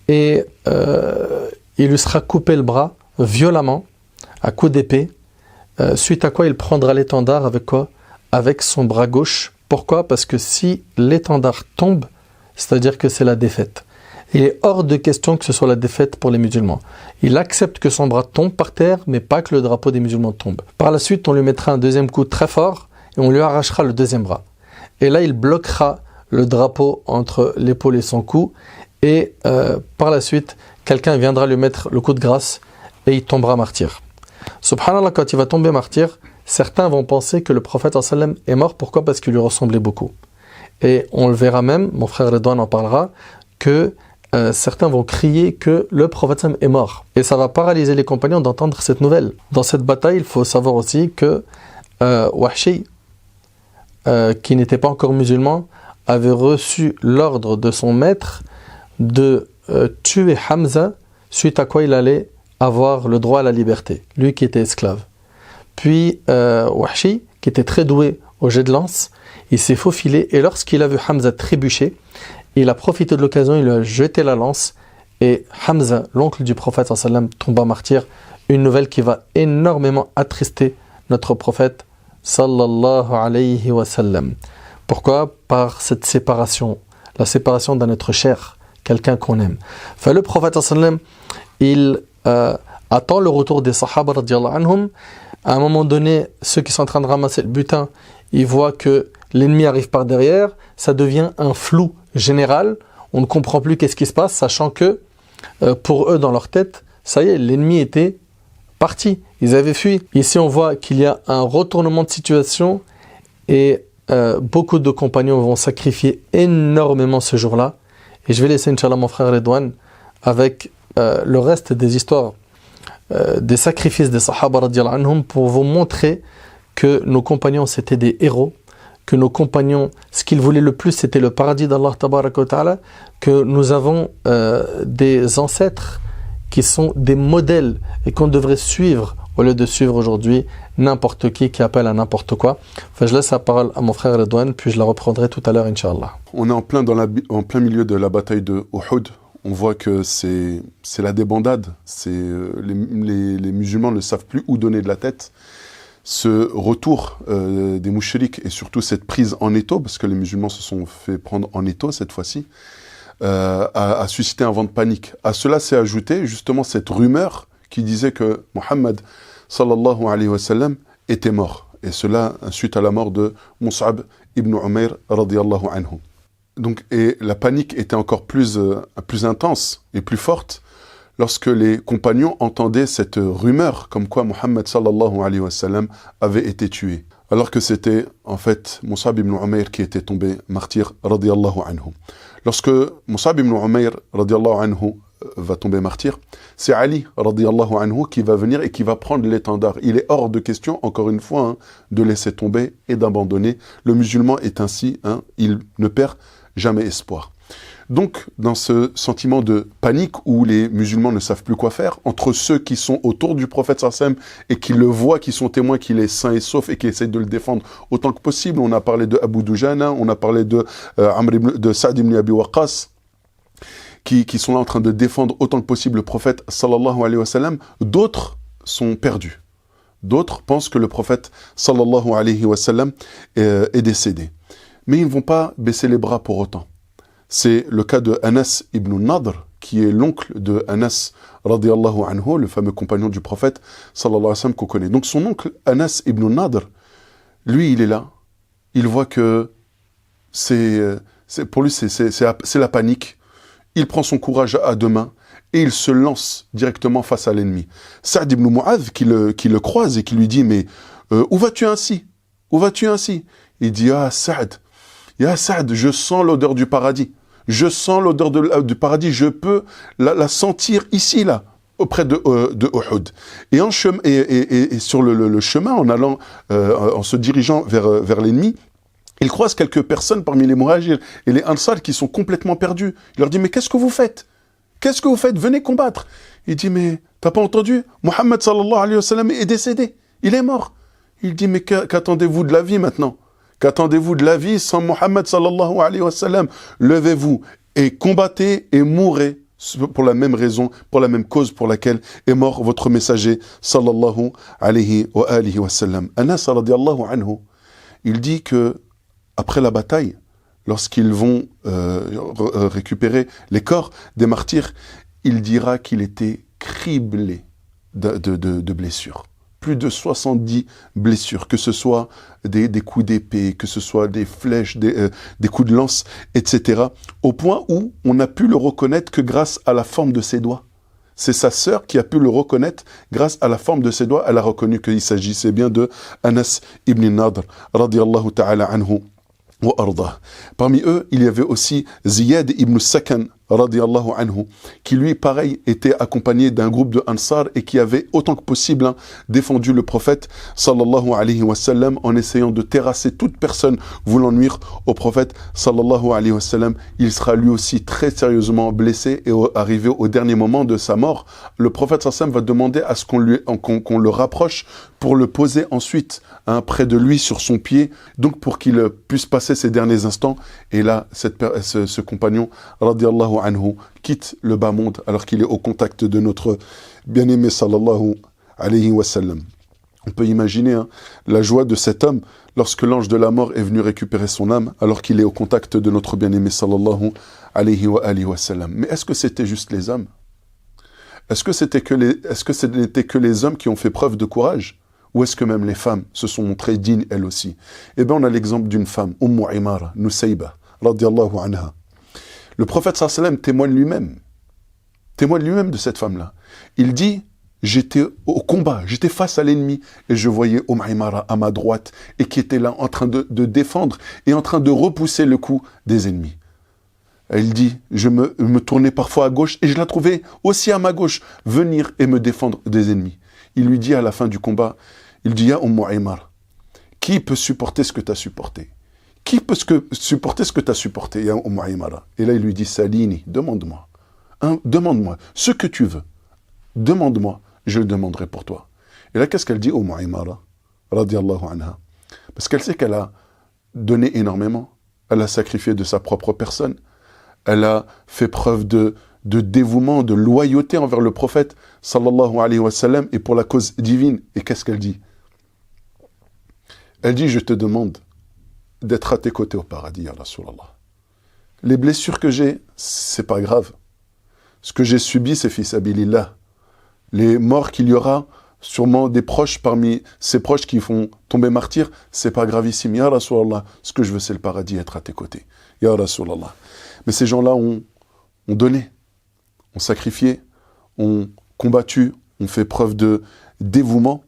et il lui sera coupé le bras violemment à coups d'épée, suite à quoi il prendra l'étendard avec quoi? Avec son bras gauche. Pourquoi? Parce que si l'étendard tombe, c'est-à-dire que c'est la défaite. Il est hors de question que ce soit la défaite pour les musulmans. Il accepte que son bras tombe par terre, mais pas que le drapeau des musulmans tombe. Par la suite, on lui mettra un deuxième coup très fort et on lui arrachera le deuxième bras. Et là, il bloquera le drapeau entre l'épaule et son cou. Et par la suite, quelqu'un viendra lui mettre le coup de grâce et il tombera martyr. Subhanallah, quand il va tomber martyr, certains vont penser que le prophète sallallahu alayhi wa sallam est mort. Pourquoi? Parce qu'il lui ressemblait beaucoup. Et on le verra même, mon frère Redouane en parlera, que certains vont crier que le prophète sallallahu alayhi wa sallam est mort. Et ça va paralyser les compagnons d'entendre cette nouvelle. Dans cette bataille, il faut savoir aussi que Wahshi, qui n'était pas encore musulman, avait reçu l'ordre de son maître de tuer Hamza, suite à quoi il allait avoir le droit à la liberté, lui qui était esclave. Puis Wahshi, qui était très doué au jet de lance, il s'est faufilé et lorsqu'il a vu Hamza trébucher, il a profité de l'occasion, il lui a jeté la lance et Hamza, l'oncle du prophète sallallahu alayhi wa sallam, tomba martyr. Une nouvelle qui va énormément attrister notre prophète sallallahu alayhi wa sallam. Pourquoi? Par cette séparation, la séparation d'un être cher, quelqu'un qu'on aime. Enfin, le prophète sallallahu alayhi wa sallam, il attend le retour des sahaba radiyallahu anhum. À un moment donné, ceux qui sont en train de ramasser le butin, ils voient que l'ennemi arrive par derrière, ça devient un flou général, on ne comprend plus qu'est-ce qui se passe, sachant que pour eux, dans leur tête, ça y est, l'ennemi était parti, ils avaient fui. Ici, on voit qu'il y a un retournement de situation et beaucoup de compagnons vont sacrifier énormément ce jour-là. Et je vais laisser, Inch'Allah, mon frère Redouane avec le reste des histoires des sacrifices des Sahaba radiyallahu anhum pour vous montrer que nos compagnons c'était des héros, que nos compagnons, ce qu'ils voulaient le plus c'était le paradis d'Allah tabaraka wa ta'ala, que nous avons des ancêtres qui sont des modèles et qu'on devrait suivre au lieu de suivre aujourd'hui n'importe qui appelle à n'importe quoi. Enfin, je laisse la parole à mon frère Redouane, puis je la reprendrai tout à l'heure, Inch'Allah. On est en plein milieu de la bataille de Uhud. On voit que c'est la débandade. Les musulmans ne savent plus où donner de la tête. Ce retour des mouchriks et surtout cette prise en étau, parce que les musulmans se sont fait prendre en étau cette fois-ci, a suscité un vent de panique. À cela s'est ajouté justement cette rumeur qui disait que Mohammed sallallahu alayhi wa sallam était mort. Et cela suite à la mort de Mus'ab ibn Umayr radiyallahu anhu. Donc, et la panique était encore plus intense et plus forte lorsque les compagnons entendaient cette rumeur comme quoi Mohammed sallallahu alayhi wa sallam avait été tué. Alors que c'était en fait Mus'ab ibn Umayr qui était tombé martyr radiyallahu anhu. Lorsque Mus'ab ibn Umayr radiyallahu anhu va tomber martyr, c'est Ali, radiyallahu anhu, qui va venir et qui va prendre l'étendard. Il est hors de question, encore une fois, de laisser tomber et d'abandonner. Le musulman est ainsi, il ne perd jamais espoir. Donc, dans ce sentiment de panique où les musulmans ne savent plus quoi faire, entre ceux qui sont autour du prophète sallam et qui le voient, qui sont témoins qu'il est sain et sauf et qui essayent de le défendre autant que possible, on a parlé de Abu Dujana, on a parlé de Sa'd ibn Abi Waqqas, qui sont là en train de défendre autant que possible le prophète sallallahu alayhi wa sallam, d'autres sont perdus. D'autres pensent que le prophète sallallahu alayhi wa sallam est décédé. Mais ils ne vont pas baisser les bras pour autant. C'est le cas de Anas ibn Nadr, qui est l'oncle de Anas radiyallahu anhu, le fameux compagnon du prophète sallallahu alayhi wa sallam qu'on connaît. Donc son oncle Anas ibn Nadr, lui il est là, il voit que pour lui c'est la panique. Il prend son courage à deux mains et il se lance directement face à l'ennemi. Sa'd ibn Mu'adh qui le croise et qui lui dit « Mais où vas-tu ainsi? Où vas-tu ainsi ?» Il dit « Ah Sa'd, je sens l'odeur du paradis. Je sens l'odeur du paradis, je peux la sentir ici, là, auprès de Uhud. » Et sur le chemin, en se dirigeant vers l'ennemi, il croise quelques personnes parmi les Muhajir et les Ansar qui sont complètement perdus. Il leur dit « Mais qu'est-ce que vous faites? Qu'est-ce que vous faites? Venez combattre. » Il dit « Mais t'as pas entendu? Mohammed sallallahu alayhi wa sallam est décédé. Il est mort. » Il dit « Mais qu'attendez-vous de la vie maintenant? Qu'attendez-vous de la vie sans Mohammed sallallahu alayhi wa sallam? Levez-vous et combattez et mourrez pour la même raison, pour la même cause pour laquelle est mort votre messager sallallahu alayhi wa sallam. » Anas radiyallahu anhu, il dit que après la bataille, lorsqu'ils vont récupérer les corps des martyrs, il dira qu'il était criblé de blessures. Plus de 70 blessures, que ce soit des coups d'épée, que ce soit des flèches, des coups de lance, etc. Au point où on n'a pu le reconnaître que grâce à la forme de ses doigts. C'est sa sœur qui a pu le reconnaître grâce à la forme de ses doigts. Elle a reconnu qu'il s'agissait bien de Anas ibn Nadr, radiyallahu ta'ala anhu. Parmi eux, il y avait aussi Ziyad ibn Sakan, radiyallahu anhu, qui lui, pareil, était accompagné d'un groupe de Ansar et qui avait autant que possible défendu le prophète, sallallahu alayhi wa sallam, en essayant de terrasser toute personne voulant nuire au prophète, sallallahu alayhi wa sallam. Il sera lui aussi très sérieusement blessé et arrivé au dernier moment de sa mort, le prophète, sallallahu alayhi wa sallam, va demander à ce qu'on le rapproche pour le poser ensuite près de lui sur son pied, donc pour qu'il puisse passer ses derniers instants. Et là, ce compagnon, radiyallahu anhu, quitte le bas monde alors qu'il est au contact de notre bien-aimé sallallahu alayhi wa sallam. On peut imaginer la joie de cet homme lorsque l'ange de la mort est venu récupérer son âme alors qu'il est au contact de notre bien-aimé sallallahu alayhi wa sallam. Mais est-ce que c'était juste les hommes? Est-ce que ce n'était que les hommes qui ont fait preuve de courage? Ou est-ce que même les femmes se sont montrées dignes elles aussi? Eh bien, on a l'exemple d'une femme, Imara, Nusayba, radiyallahu anha. Le prophète sallallahu alayhi wa sallam témoigne lui-même de cette femme-là. Il dit, j'étais au combat, j'étais face à l'ennemi et je voyais Imara à ma droite et qui était là en train de défendre et en train de repousser le coup des ennemis. Elle dit, je me tournais parfois à gauche et je la trouvais aussi à ma gauche venir et me défendre des ennemis. Il lui dit à la fin du combat, il dit, Ya Imara, qui peut supporter ce que tu as supporté? Qui peut supporter ce que tu as supporté, Ya Imara? Et là, il lui dit, Salini, demande-moi. Demande-moi ce que tu veux. Demande-moi, je le demanderai pour toi. Et là, qu'est-ce qu'elle dit, Imara, radiyallahu anha? Parce qu'elle sait qu'elle a donné énormément. Elle a sacrifié de sa propre personne. Elle a fait preuve de dévouement, de loyauté envers le prophète, sallallahu alayhi wa sallam, et pour la cause divine. Et qu'est-ce qu'elle dit? Elle dit, je te demande d'être à tes côtés au paradis, ya Rasulallah. Les blessures que j'ai, c'est pas grave. Ce que j'ai subi, c'est fi sabilillah. Les morts qu'il y aura, sûrement des proches parmi ces proches qui font tomber martyrs, c'est pas gravissime. Ya Rasulallah, ce que je veux, c'est le paradis, être à tes côtés. Ya Rasulallah. Mais ces gens-là ont donné, ont sacrifié, ont combattu, ont fait preuve de dévouement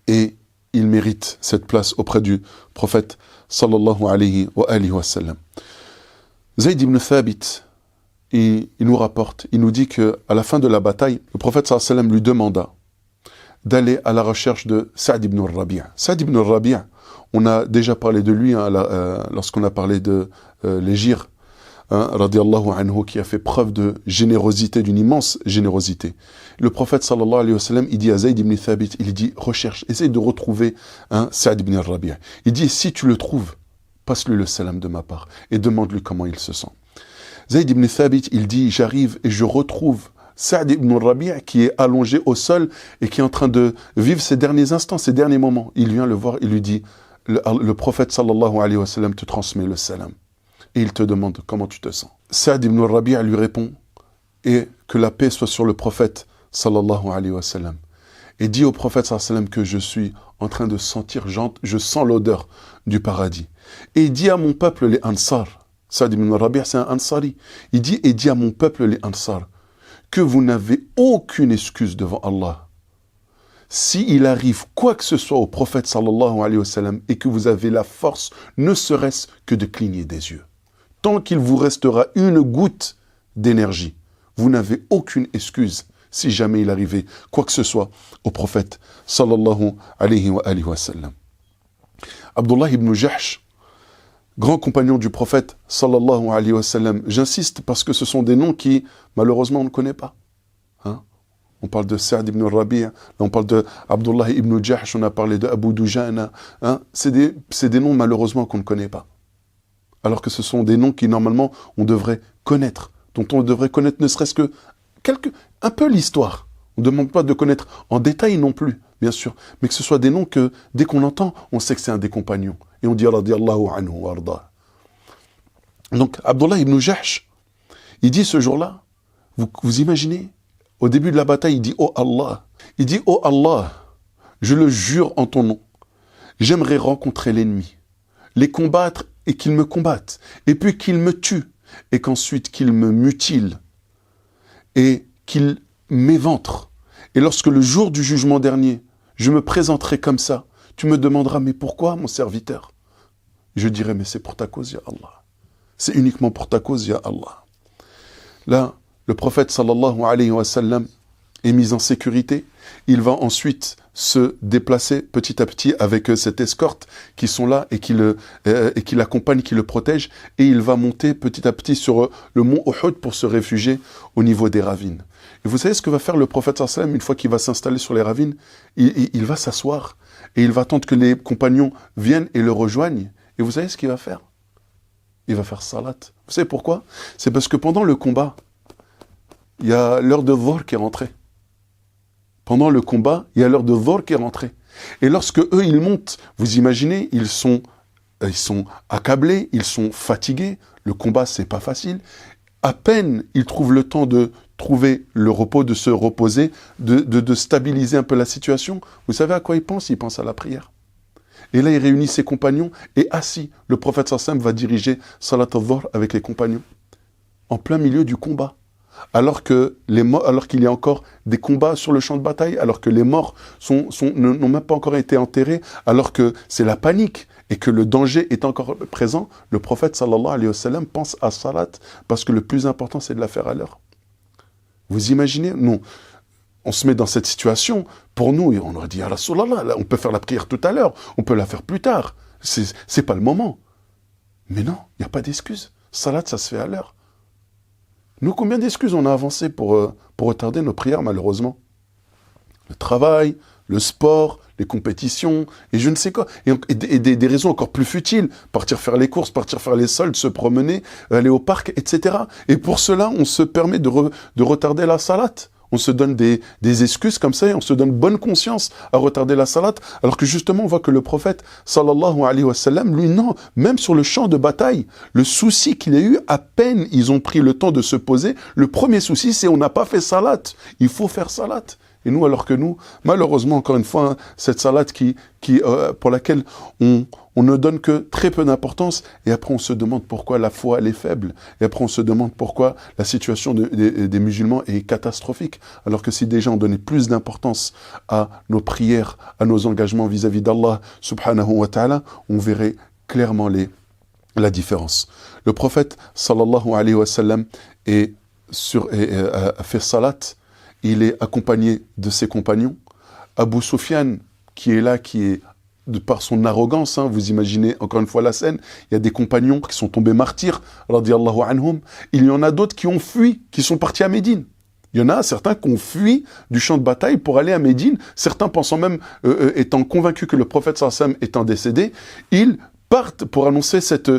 et ils méritent cette place auprès du prophète sallallahu alayhi wa sallam. Zayd ibn Thabit, il nous rapporte, il nous dit qu'à la fin de la bataille, le prophète sallallahu alayhi wa sallam lui demanda d'aller à la recherche de Sa'd ibn al-Rabi'. Sa'd ibn al-Rabi', on a déjà parlé de lui lorsqu'on a parlé de l'Hégire, radiallahu anhu, qui a fait preuve de générosité, d'une immense générosité. Le prophète sallallahu alayhi wa sallam, il dit à Zayd ibn Thabit, il dit recherche, essaye de retrouver Sa'd ibn al-Rabi'. Il dit si tu le trouves, passe-lui le salam de ma part et demande-lui comment il se sent. Zayd ibn Thabit, il dit j'arrive et je retrouve Sa'd ibn al-Rabi' qui est allongé au sol et qui est en train de vivre ses derniers instants, ses derniers moments. Il vient le voir, il lui dit le prophète sallallahu alayhi wa sallam te transmet le salam. Et il te demande comment tu te sens. Sa'd ibn al-Rabi' lui répond et que la paix soit sur le prophète sallallahu alayhi wa sallam. Et dit au prophète sallallahu alayhi wa sallam que je suis en train de sentir, je sens l'odeur du paradis. Et il dit à mon peuple les Ansar, Sa'd ibn al-Rabi' c'est un Ansari, il dit et dit à mon peuple les Ansar que vous n'avez aucune excuse devant Allah. S'il arrive quoi que ce soit au prophète sallallahu alayhi wa sallam et que vous avez la force, ne serait-ce que de cligner des yeux. Tant qu'il vous restera une goutte d'énergie, vous n'avez aucune excuse si jamais il arrivait quoi que ce soit au prophète sallallahu alayhi wa sallam. Abdullah ibn Jahsh, grand compagnon du prophète sallallahu alayhi wa sallam, j'insiste parce que ce sont des noms qui malheureusement on ne connaît pas. On parle de Sa'd ibn al-Rabi', là on parle de Abdullah ibn Jahsh, on a parlé de Abu Dujana. C'est des noms malheureusement qu'on ne connaît pas. Alors que ce sont des noms qui normalement on devrait connaître, dont on devrait connaître ne serait-ce que un peu l'histoire. On ne demande pas de connaître en détail non plus, bien sûr, mais que ce soit des noms que dès qu'on entend, on sait que c'est un des compagnons. Et on dit radiyallahu anhu wa arda. Donc Abdullah ibn Jahsh, il dit ce jour-là, vous imaginez, au début de la bataille, il dit oh Allah, je le jure en ton nom, j'aimerais rencontrer l'ennemi, les combattre et qu'il me combatte, et puis qu'il me tue, et qu'ensuite qu'il me mutile, et qu'il m'éventre. Et lorsque le jour du jugement dernier, je me présenterai comme ça, tu me demanderas, mais pourquoi, mon serviteur? Je dirai, mais c'est pour ta cause, ya Allah. C'est uniquement pour ta cause, ya Allah. Là, le prophète sallallahu alayhi wa sallam est mis en sécurité. Il va ensuite se déplacer petit à petit avec cette escorte qui sont là et qui l'accompagnent, qui le protègent. Et il va monter petit à petit sur le mont Uhud pour se réfugier au niveau des ravines. Et vous savez ce que va faire le prophète sallallahu alayhi wa sallam une fois qu'il va s'installer sur les ravines? Il va s'asseoir et il va attendre que les compagnons viennent et le rejoignent. Et vous savez ce qu'il va faire? Il va faire salat. Vous savez pourquoi? C'est parce que pendant le combat, il y a l'heure de Dhuhr qui est rentrée. Pendant le combat, il y a l'heure de Dhuhr qui est rentrée. Et lorsque eux, ils montent, vous imaginez, ils sont accablés, ils sont fatigués. Le combat, c'est pas facile. À peine, ils trouvent le temps de trouver le repos, de se reposer, de stabiliser un peu la situation. Vous savez à quoi ils pensent? Ils pensent à la prière. Et là, il réunit ses compagnons et assis, le prophète sallallahu alayhi wa sallam va diriger Salat al-Dhuhr avec les compagnons. En plein milieu du combat. Alors qu'il y a encore des combats sur le champ de bataille, alors que les morts n'ont même pas encore été enterrés, alors que c'est la panique et que le danger est encore présent, le prophète sallallahu alayhi wa sallam pense à salat parce que le plus important c'est de la faire à l'heure. Vous imaginez? Non. On se met dans cette situation, pour nous, on aurait dit, ah Rasulallah, on peut faire la prière tout à l'heure, on peut la faire plus tard, c'est pas le moment. Mais non, il n'y a pas d'excuse. Salat, ça se fait à l'heure. Nous, combien d'excuses on a avancé pour retarder nos prières, malheureusement? Le travail, le sport, les compétitions, et je ne sais quoi. Et des raisons encore plus futiles. Partir faire les courses, partir faire les soldes, se promener, aller au parc, etc. Et pour cela, on se permet de retarder la salat. On se donne des excuses comme ça et on se donne bonne conscience à retarder la salat, alors que justement on voit que le prophète sallallahu alayhi wa sallam, lui non, même sur le champ de bataille, le souci qu'il a eu, à peine ils ont pris le temps de se poser, le premier souci c'est on n'a pas fait salat, il faut faire salat. Et nous, alors que nous, malheureusement, encore une fois, cette salat pour laquelle on ne donne que très peu d'importance, et après on se demande pourquoi la foi elle est faible, et après on se demande pourquoi la situation des musulmans est catastrophique, alors que si déjà on donnait plus d'importance à nos prières, à nos engagements vis-à-vis d'Allah subhanahu wa ta'ala, on verrait clairement la différence. Le prophète sallallahu alayhi wa sallam est a fait salat, il est accompagné de ses compagnons. Abu Sufyan, qui est là, qui est, de par son arrogance, vous imaginez encore une fois la scène, il y a des compagnons qui sont tombés martyrs, radiyallahu anhum. Il y en a d'autres qui ont fui, qui sont partis à Médine. Il y en a certains qui ont fui du champ de bataille pour aller à Médine, certains pensant même, étant convaincus que le prophète sallallahu alayhi wa sallam étant décédé, ils partent pour annoncer cette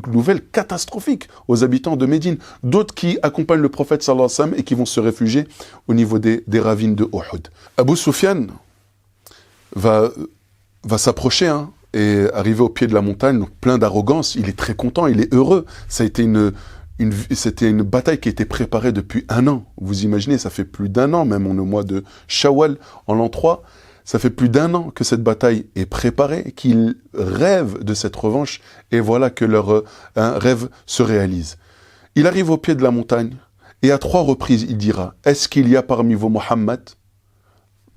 nouvelle catastrophique aux habitants de Médine. D'autres qui accompagnent le prophète sallallahu alayhi wa sallam et qui vont se réfugier au niveau des ravines de Uhud. Abu Sufyan va s'approcher et arriver au pied de la montagne, donc plein d'arrogance. Il est très content, il est heureux. Ça a été c'était une bataille qui a été préparée depuis 1 an. Vous imaginez, ça fait plus d'1 an, même on est au mois de Shawwal, en l'an 3. Ça fait plus d'1 an que cette bataille est préparée, qu'ils rêvent de cette revanche, et voilà que leur rêve se réalise. Il arrive au pied de la montagne, et à 3 reprises, il dira « Est-ce qu'il y a parmi vous Mohammed ?»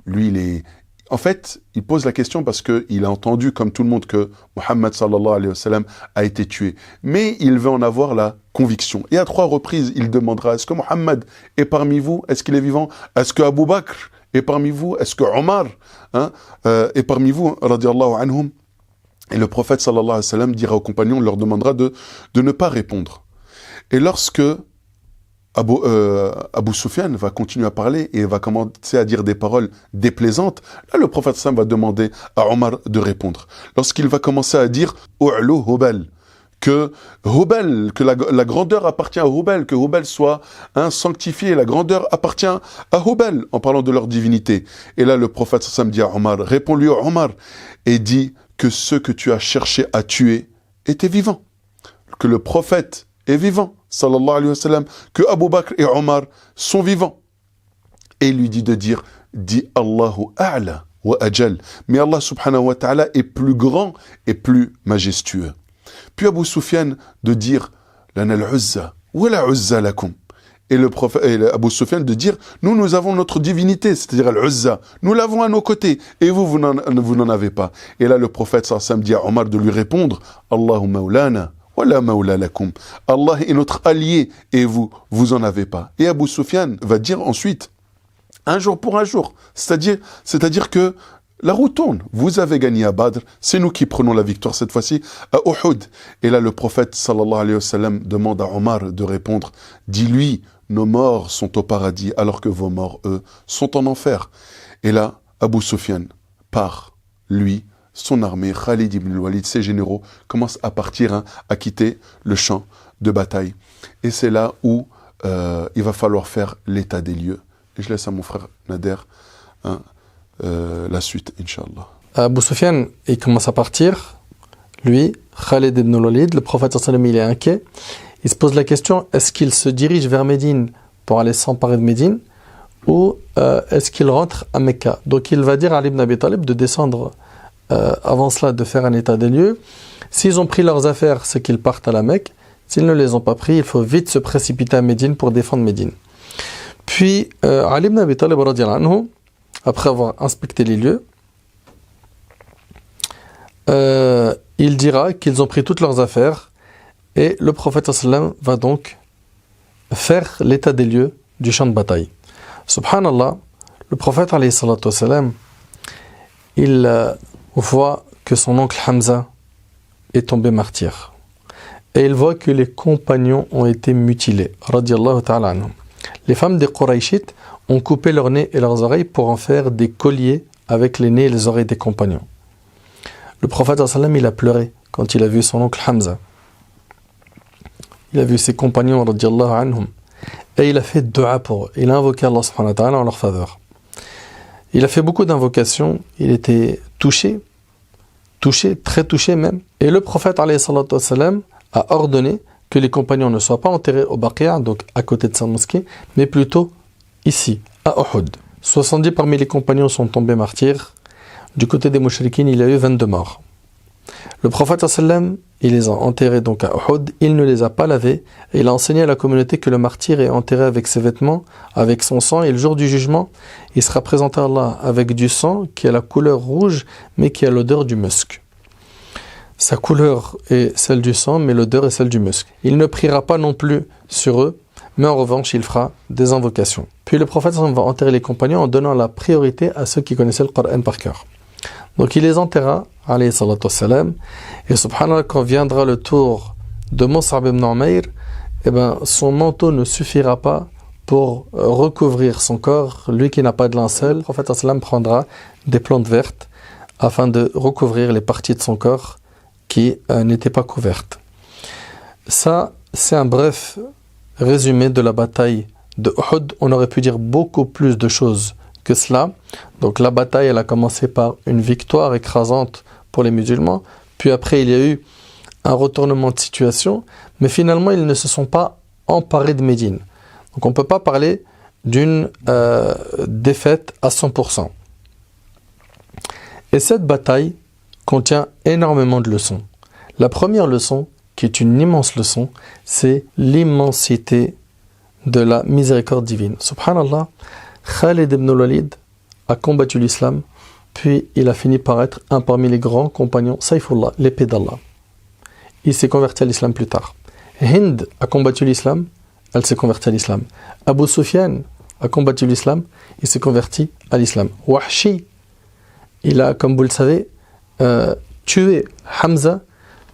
Lui, en fait, il pose la question parce qu'il a entendu, comme tout le monde, que Mohammed sallallahu alayhi wa sallam a été tué. Mais il veut en avoir la conviction. Et à 3 reprises, il demandera, est-ce que Mohammed est parmi vous? Est-ce qu'il est vivant? Est-ce que Abu Bakr est parmi vous? Est-ce que Omar est parmi vous? Radiallahu anhum. Et le prophète sallallahu alayhi wa sallam dira aux compagnons, leur demandera de ne pas répondre. Et lorsque Abu Sufyan va continuer à parler et va commencer à dire des paroles déplaisantes, là le prophète sallam va demander à Omar de répondre. Lorsqu'il va commencer à dire « U'lu Hubal », que la grandeur appartient à Hubal, que Hubal soit sanctifié, la grandeur appartient à Hubal, en parlant de leur divinité. Et là le prophète sallam dit à Omar, réponds-lui à Omar, et dit que ceux que tu as cherché à tuer étaient vivants, que le prophète est vivant, sallallahu alayhi wa sallam, que Abu Bakr et Omar sont vivants. Et il lui dit de dire, dit Allahu a'la wa ajal. Mais Allah subhanahu wa ta'ala est plus grand et plus majestueux. Puis Abu Sufyan de dire, lana al-uzza, wa la uzza lakum. Et Abu Sufyan de dire, nous avons notre divinité, c'est-à-dire al-uzza, nous l'avons à nos côtés, et vous n'en avez pas. Et là le prophète sallallahu alayhi wa sallam dit à Omar de lui répondre, Allahu maulana. Allah est notre allié et vous en avez pas. Et Abu Sufyan va dire ensuite, un jour pour un jour, c'est-à-dire que la roue tourne. Vous avez gagné à Badr, c'est nous qui prenons la victoire cette fois-ci à Uhud. Et là le prophète sallallahu alayhi wa sallam demande à Omar de répondre, dis-lui, nos morts sont au paradis alors que vos morts, eux, sont en enfer. Et là, Abu Sufyan part, lui, son armée, Khalid ibn al-Walid, ses généraux, commencent à partir, à quitter le champ de bataille. Et c'est là où il va falloir faire l'état des lieux. Et je laisse à mon frère Nader la suite, Inch'Allah. Abu Sufyan, il commence à partir. Lui, Khalid ibn al-Walid, le prophète sallallahu alayhi wa sallam, il est inquiet. Il se pose la question, est-ce qu'il se dirige vers Médine pour aller s'emparer de Médine ou est-ce qu'il rentre à Mecca? Donc il va dire à Ali ibn Abi Talib de descendre avant cela, de faire un état des lieux. S'ils ont pris leurs affaires, c'est qu'ils partent à la Mecque. S'ils ne les ont pas pris, il faut vite se précipiter à Médine pour défendre Médine. Puis Ali ibn Abi Talib radiyallahu anhu, après avoir inspecté les lieux, il dira qu'ils ont pris toutes leurs affaires et le prophète sallam va donc faire l'état des lieux du champ de bataille. Subhanallah, le prophète alayhi salatu wassalam, il voit que son oncle Hamza est tombé martyr. Et il voit que les compagnons ont été mutilés. Radiallahu ta'ala anhum. Les femmes des Qurayshites ont coupé leurs nez et leurs oreilles pour en faire des colliers avec les nez et les oreilles des compagnons. Le prophète sallam, il a pleuré quand il a vu son oncle Hamza. Il a vu ses compagnons radiallahu anhum. Et il a fait dua pour eux. Il a invoqué Allah subhanahu wa ta'ala en leur faveur. Il a fait beaucoup d'invocations, il était touché, très touché même. Et le prophète alayhi salatu wassalam a ordonné que les compagnons ne soient pas enterrés au Baqi'a, donc à côté de sa mosquée, mais plutôt ici, à Uhud. 70 parmi les compagnons sont tombés martyrs. Du côté des mouchriquines, il y a eu 22 morts. Le prophète sallam, il les a enterrés donc à Uhud, il ne les a pas lavés, et il a enseigné à la communauté que le martyr est enterré avec ses vêtements, avec son sang, et le jour du jugement, il sera présenté à Allah avec du sang qui a la couleur rouge, mais qui a l'odeur du musc. sa couleur est celle du sang, mais l'odeur est celle du musc. Il ne priera pas non plus sur eux, mais en revanche, il fera des invocations. Puis le prophète va enterrer les compagnons en donnant la priorité à ceux qui connaissaient le Coran par cœur. Donc il les enterra, alayhi salatu wassalam, et subhanallah, quand viendra le tour de Mus'ab ibn Umayr, son manteau ne suffira pas pour recouvrir son corps, lui qui n'a pas de linceul. Le prophète sallam prendra des plantes vertes afin de recouvrir les parties de son corps qui n'étaient pas couvertes. Ça, c'est un bref résumé de la bataille de Uhud. On aurait pu dire beaucoup plus de choses que cela. Donc la bataille, elle a commencé par une victoire écrasante pour les musulmans, puis après il y a eu un retournement de situation, mais finalement ils ne se sont pas emparés de Médine. Donc on ne peut pas parler d'une défaite à 100%. Et cette bataille contient énormément de leçons. La première leçon, qui est une immense leçon, c'est l'immensité de la miséricorde divine. Subhanallah, Khalid ibn al-Walid a combattu l'islam, puis il a fini par être un parmi les grands compagnons, Saifullah, l'épée d'Allah. Il s'est converti à l'islam plus tard. Hind a combattu l'islam, elle s'est convertie à l'islam. Abu Sufyan a combattu l'islam, il s'est converti à l'islam. Wahshi, il a, comme vous le savez, tué Hamza,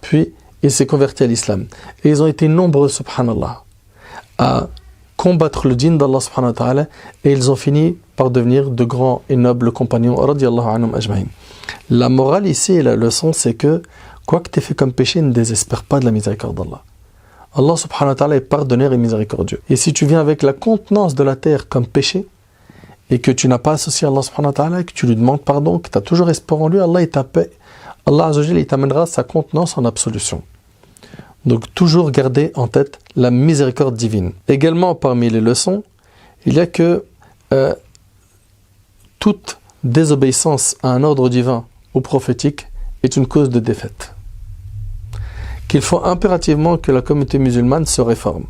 puis il s'est converti à l'islam. Et ils ont été nombreux, subhanallah, à combattre le djinn d'Allah subhanahu wa ta'ala, et ils ont fini par devenir de grands et nobles compagnons, radiyallahu anhum ajma'in. La morale ici et la leçon, c'est que quoi que tu aies fait comme péché, ne désespère pas de la miséricorde d'Allah. Allah subhanahu wa ta'ala est pardonneur et miséricordieux. Et si tu viens avec la contenance de la terre comme péché, et que tu n'as pas associé Allah subhanahu wa ta'ala, que tu lui demandes pardon, que tu as toujours espoir en lui, Allah azza wa jalla, il t'amènera sa contenance en absolution. Donc toujours garder en tête la miséricorde divine. Également parmi les leçons, il y a que toute désobéissance à un ordre divin ou prophétique est une cause de défaite. Qu'il faut impérativement que la communauté musulmane se réforme.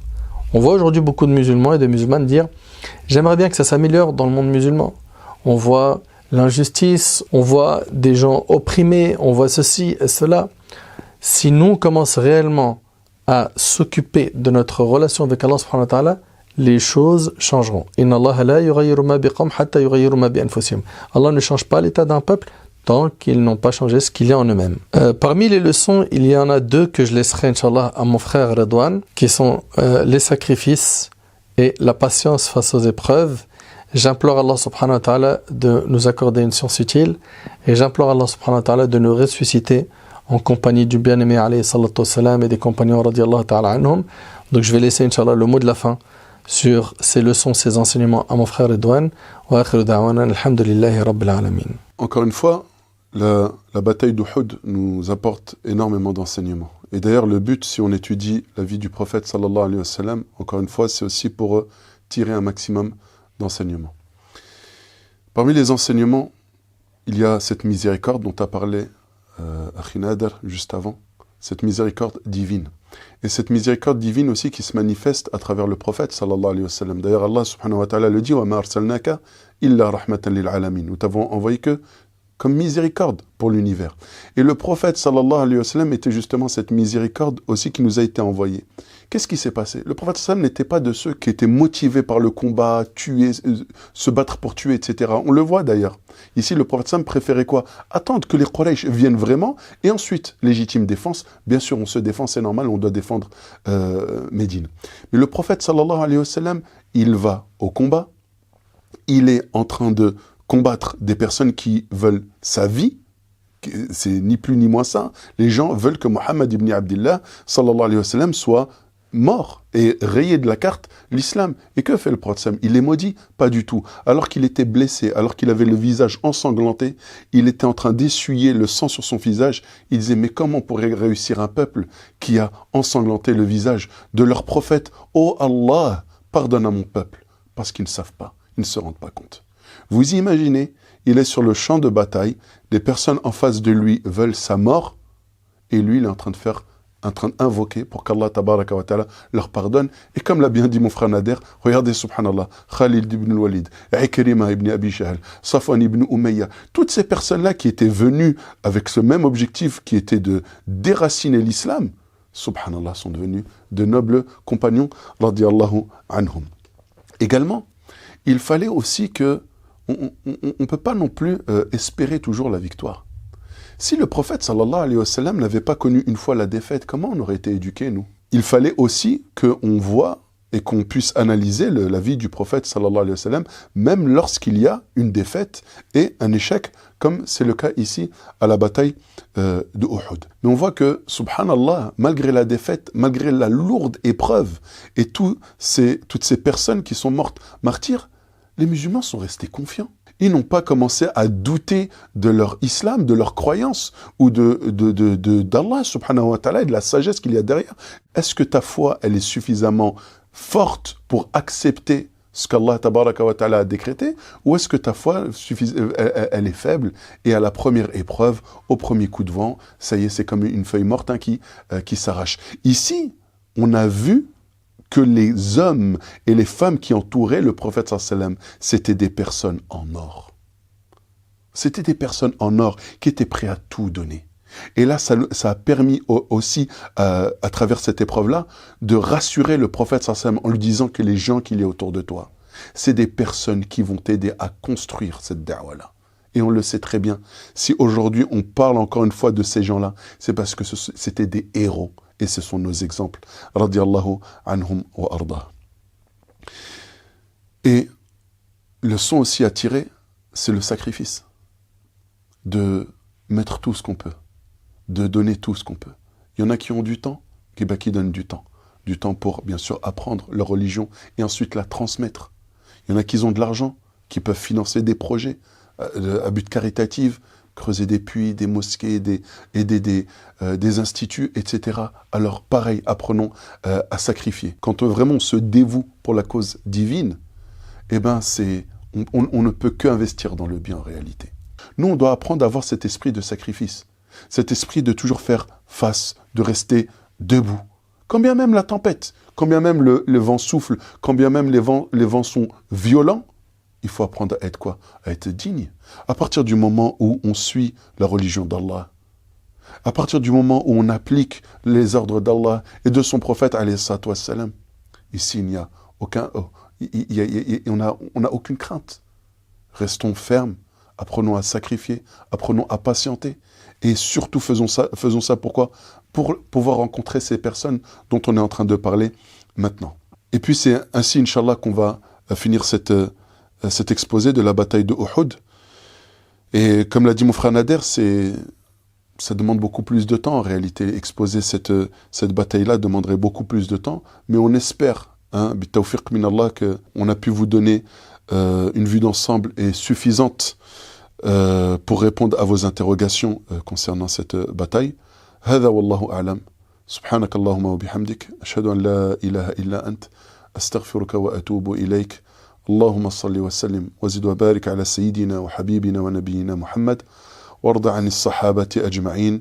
On voit aujourd'hui beaucoup de musulmans et de musulmanes dire « J'aimerais bien que ça s'améliore dans le monde musulman. » On voit l'injustice, on voit des gens opprimés, on voit ceci et cela. Si nous commençons réellement à s'occuper de notre relation avec Allah subhanahu wa ta'ala, les choses changeront. Inna Allah la yughayyiru ma biqawmin hatta yughayyiru ma bi anfusihim. Allah ne change pas l'état d'un peuple tant qu'ils n'ont pas changé ce qu'il y a en eux-mêmes. Parmi les leçons, il y en a deux que je laisserai, Inch'Allah, à mon frère Redouane, qui sont les sacrifices et la patience face aux épreuves. J'implore Allah subhanahu wa ta'ala de nous accorder une science utile, et j'implore Allah subhanahu wa ta'ala de nous ressusciter en compagnie du bien-aimé alayhi salatu wassalam et des compagnons radiyallahu ta'ala anhum. Donc je vais laisser, Inch'Allah, le mot de la fin sur ces leçons, ces enseignements à mon frère Redouane. Wa akhiru da'wana alhamdulillahi rabbil alamin. Encore une fois, la bataille d'Uhud nous apporte énormément d'enseignements. Et d'ailleurs, le but, si on étudie la vie du prophète sallallahu alayhi wa sallam, encore une fois, c'est aussi pour tirer un maximum d'enseignements. Parmi les enseignements, il y a cette miséricorde dont a parlé Akhinadar juste avant, cette miséricorde divine. Et cette miséricorde divine aussi qui se manifeste à travers le prophète sallallahu alayhi wa sallam. D'ailleurs, Allah subhanahu wa ta'ala le dit « Wa ma arsalnaka illa rahmatan lil alamin » Nous t'avons envoyé que comme miséricorde pour l'univers. Et le prophète sallallahu alayhi wa sallam était justement cette miséricorde aussi qui nous a été envoyée. Qu'est-ce qui s'est passé? Le prophète sallallahu n'était pas de ceux qui étaient motivés par le combat, tuer, se battre pour tuer, etc. On le voit d'ailleurs. Ici, le prophète sallallahu préférait quoi? Attendre que les Quraysh viennent vraiment, et ensuite, légitime défense. Bien sûr, on se défend, c'est normal, on doit défendre Médine. Mais le prophète sallallahu alayhi wa sallam, il va au combat, il est en train de combattre des personnes qui veulent sa vie, c'est ni plus ni moins ça. Les gens veulent que Muhammad ibn Abdillah sallallahu alayhi wa sallam soit mort et rayé de la carte l'islam. Et que fait le prophète? Il est maudit? Pas du tout. Alors qu'il était blessé, alors qu'il avait le visage ensanglanté, il était en train d'essuyer le sang sur son visage. Il disait, mais comment pourrait réussir un peuple qui a ensanglanté le visage de leur prophète? Oh Allah, pardonne à mon peuple, parce qu'ils ne savent pas, ils ne se rendent pas compte. Vous imaginez, il est sur le champ de bataille, des personnes en face de lui veulent sa mort, et lui, il est en train de faire en train d'invoquer pour qu'Allah tabaraka wa ta'ala leur pardonne. Et comme l'a bien dit mon frère Nader, regardez subhanallah, Khalid ibn al-Walid, Ikrima ibn Abi Jahl, Safwan ibn Umayya, toutes ces personnes-là qui étaient venues avec ce même objectif qui était de déraciner l'islam, subhanallah, sont devenus de nobles compagnons, radiyallahu anhum. Également, il fallait aussi que, on ne peut pas non plus espérer toujours la victoire. Si le prophète sallallahu alayhi wa sallam n'avait pas connu une fois la défaite, comment on aurait été éduqués, nous? Il fallait aussi qu'on voit et qu'on puisse analyser la vie du prophète sallallahu alayhi wa sallam, même lorsqu'il y a une défaite et un échec, comme c'est le cas ici à la bataille de Uhud. Mais on voit que, subhanallah, malgré la défaite, malgré la lourde épreuve et toutes ces personnes qui sont mortes martyrs, les musulmans sont restés confiants. Ils n'ont pas commencé à douter de leur islam, de leur croyance, ou d'Allah subhanahu wa ta'ala et de la sagesse qu'il y a derrière. Est-ce que ta foi, elle est suffisamment forte pour accepter ce qu'Allah tabaraka wa ta'ala a décrété, ou est-ce que ta foi, elle est faible, et à la première épreuve, au premier coup de vent, ça y est, c'est comme une feuille morte qui s'arrache. Ici, on a vu que les hommes et les femmes qui entouraient le prophète sallam, c'était des personnes en or. C'était des personnes en or qui étaient prêtes à tout donner. Et là, ça a permis aussi, à travers cette épreuve-là, de rassurer le prophète sallam en lui disant que les gens qu'il y a autour de toi, c'est des personnes qui vont t'aider à construire cette da'wah-là. Et on le sait très bien. Si aujourd'hui on parle encore une fois de ces gens-là, c'est parce que c'était des héros. Et ce sont nos exemples. Radiallahu anhum wa arda. Et le son aussi à tirer, c'est le sacrifice. De mettre tout ce qu'on peut. De donner tout ce qu'on peut. Il y en a qui ont du temps, qui donnent du temps. Du temps pour, bien sûr, apprendre leur religion et ensuite la transmettre. Il y en a qui ont de l'argent, qui peuvent financer des projets à but caritatif, creuser des puits, des mosquées, aider des instituts, etc. Alors pareil, apprenons à sacrifier. Quand vraiment on se dévoue pour la cause divine, eh ben on ne peut qu'investir dans le bien en réalité. Nous, on doit apprendre à avoir cet esprit de sacrifice, cet esprit de toujours faire face, de rester debout. Quand bien même la tempête, quand bien même le vent souffle, quand bien même les vents sont violents, il faut apprendre à être quoi? À être digne. À partir du moment où on suit la religion d'Allah, à partir du moment où on applique les ordres d'Allah et de son prophète, alayhi salatu wassalam, ici il n'y a aucun, on n'a aucune crainte. Restons fermes, apprenons à sacrifier, apprenons à patienter et surtout faisons ça pourquoi? Pour pouvoir rencontrer ces personnes dont on est en train de parler maintenant. Et puis c'est ainsi, Inch'Allah, qu'on va finir cet exposé de la bataille de Uhud. Et comme l'a dit mon frère Nader, ça demande beaucoup plus de temps en réalité. Exposer cette bataille-là demanderait beaucoup plus de temps, mais on espère, bitawfiq min Allah, qu'on a pu vous donner une vue d'ensemble et suffisante pour répondre à vos interrogations concernant cette bataille. هذا والله أعلم سبحانك اللهم وبحمدك أشهد أن لا إله إلا أنت أستغفرك وأتوب إليك اللهم صل وسلم وزد وبارك على سيدنا وحبيبنا ونبينا محمد وارض عن الصحابة أجمعين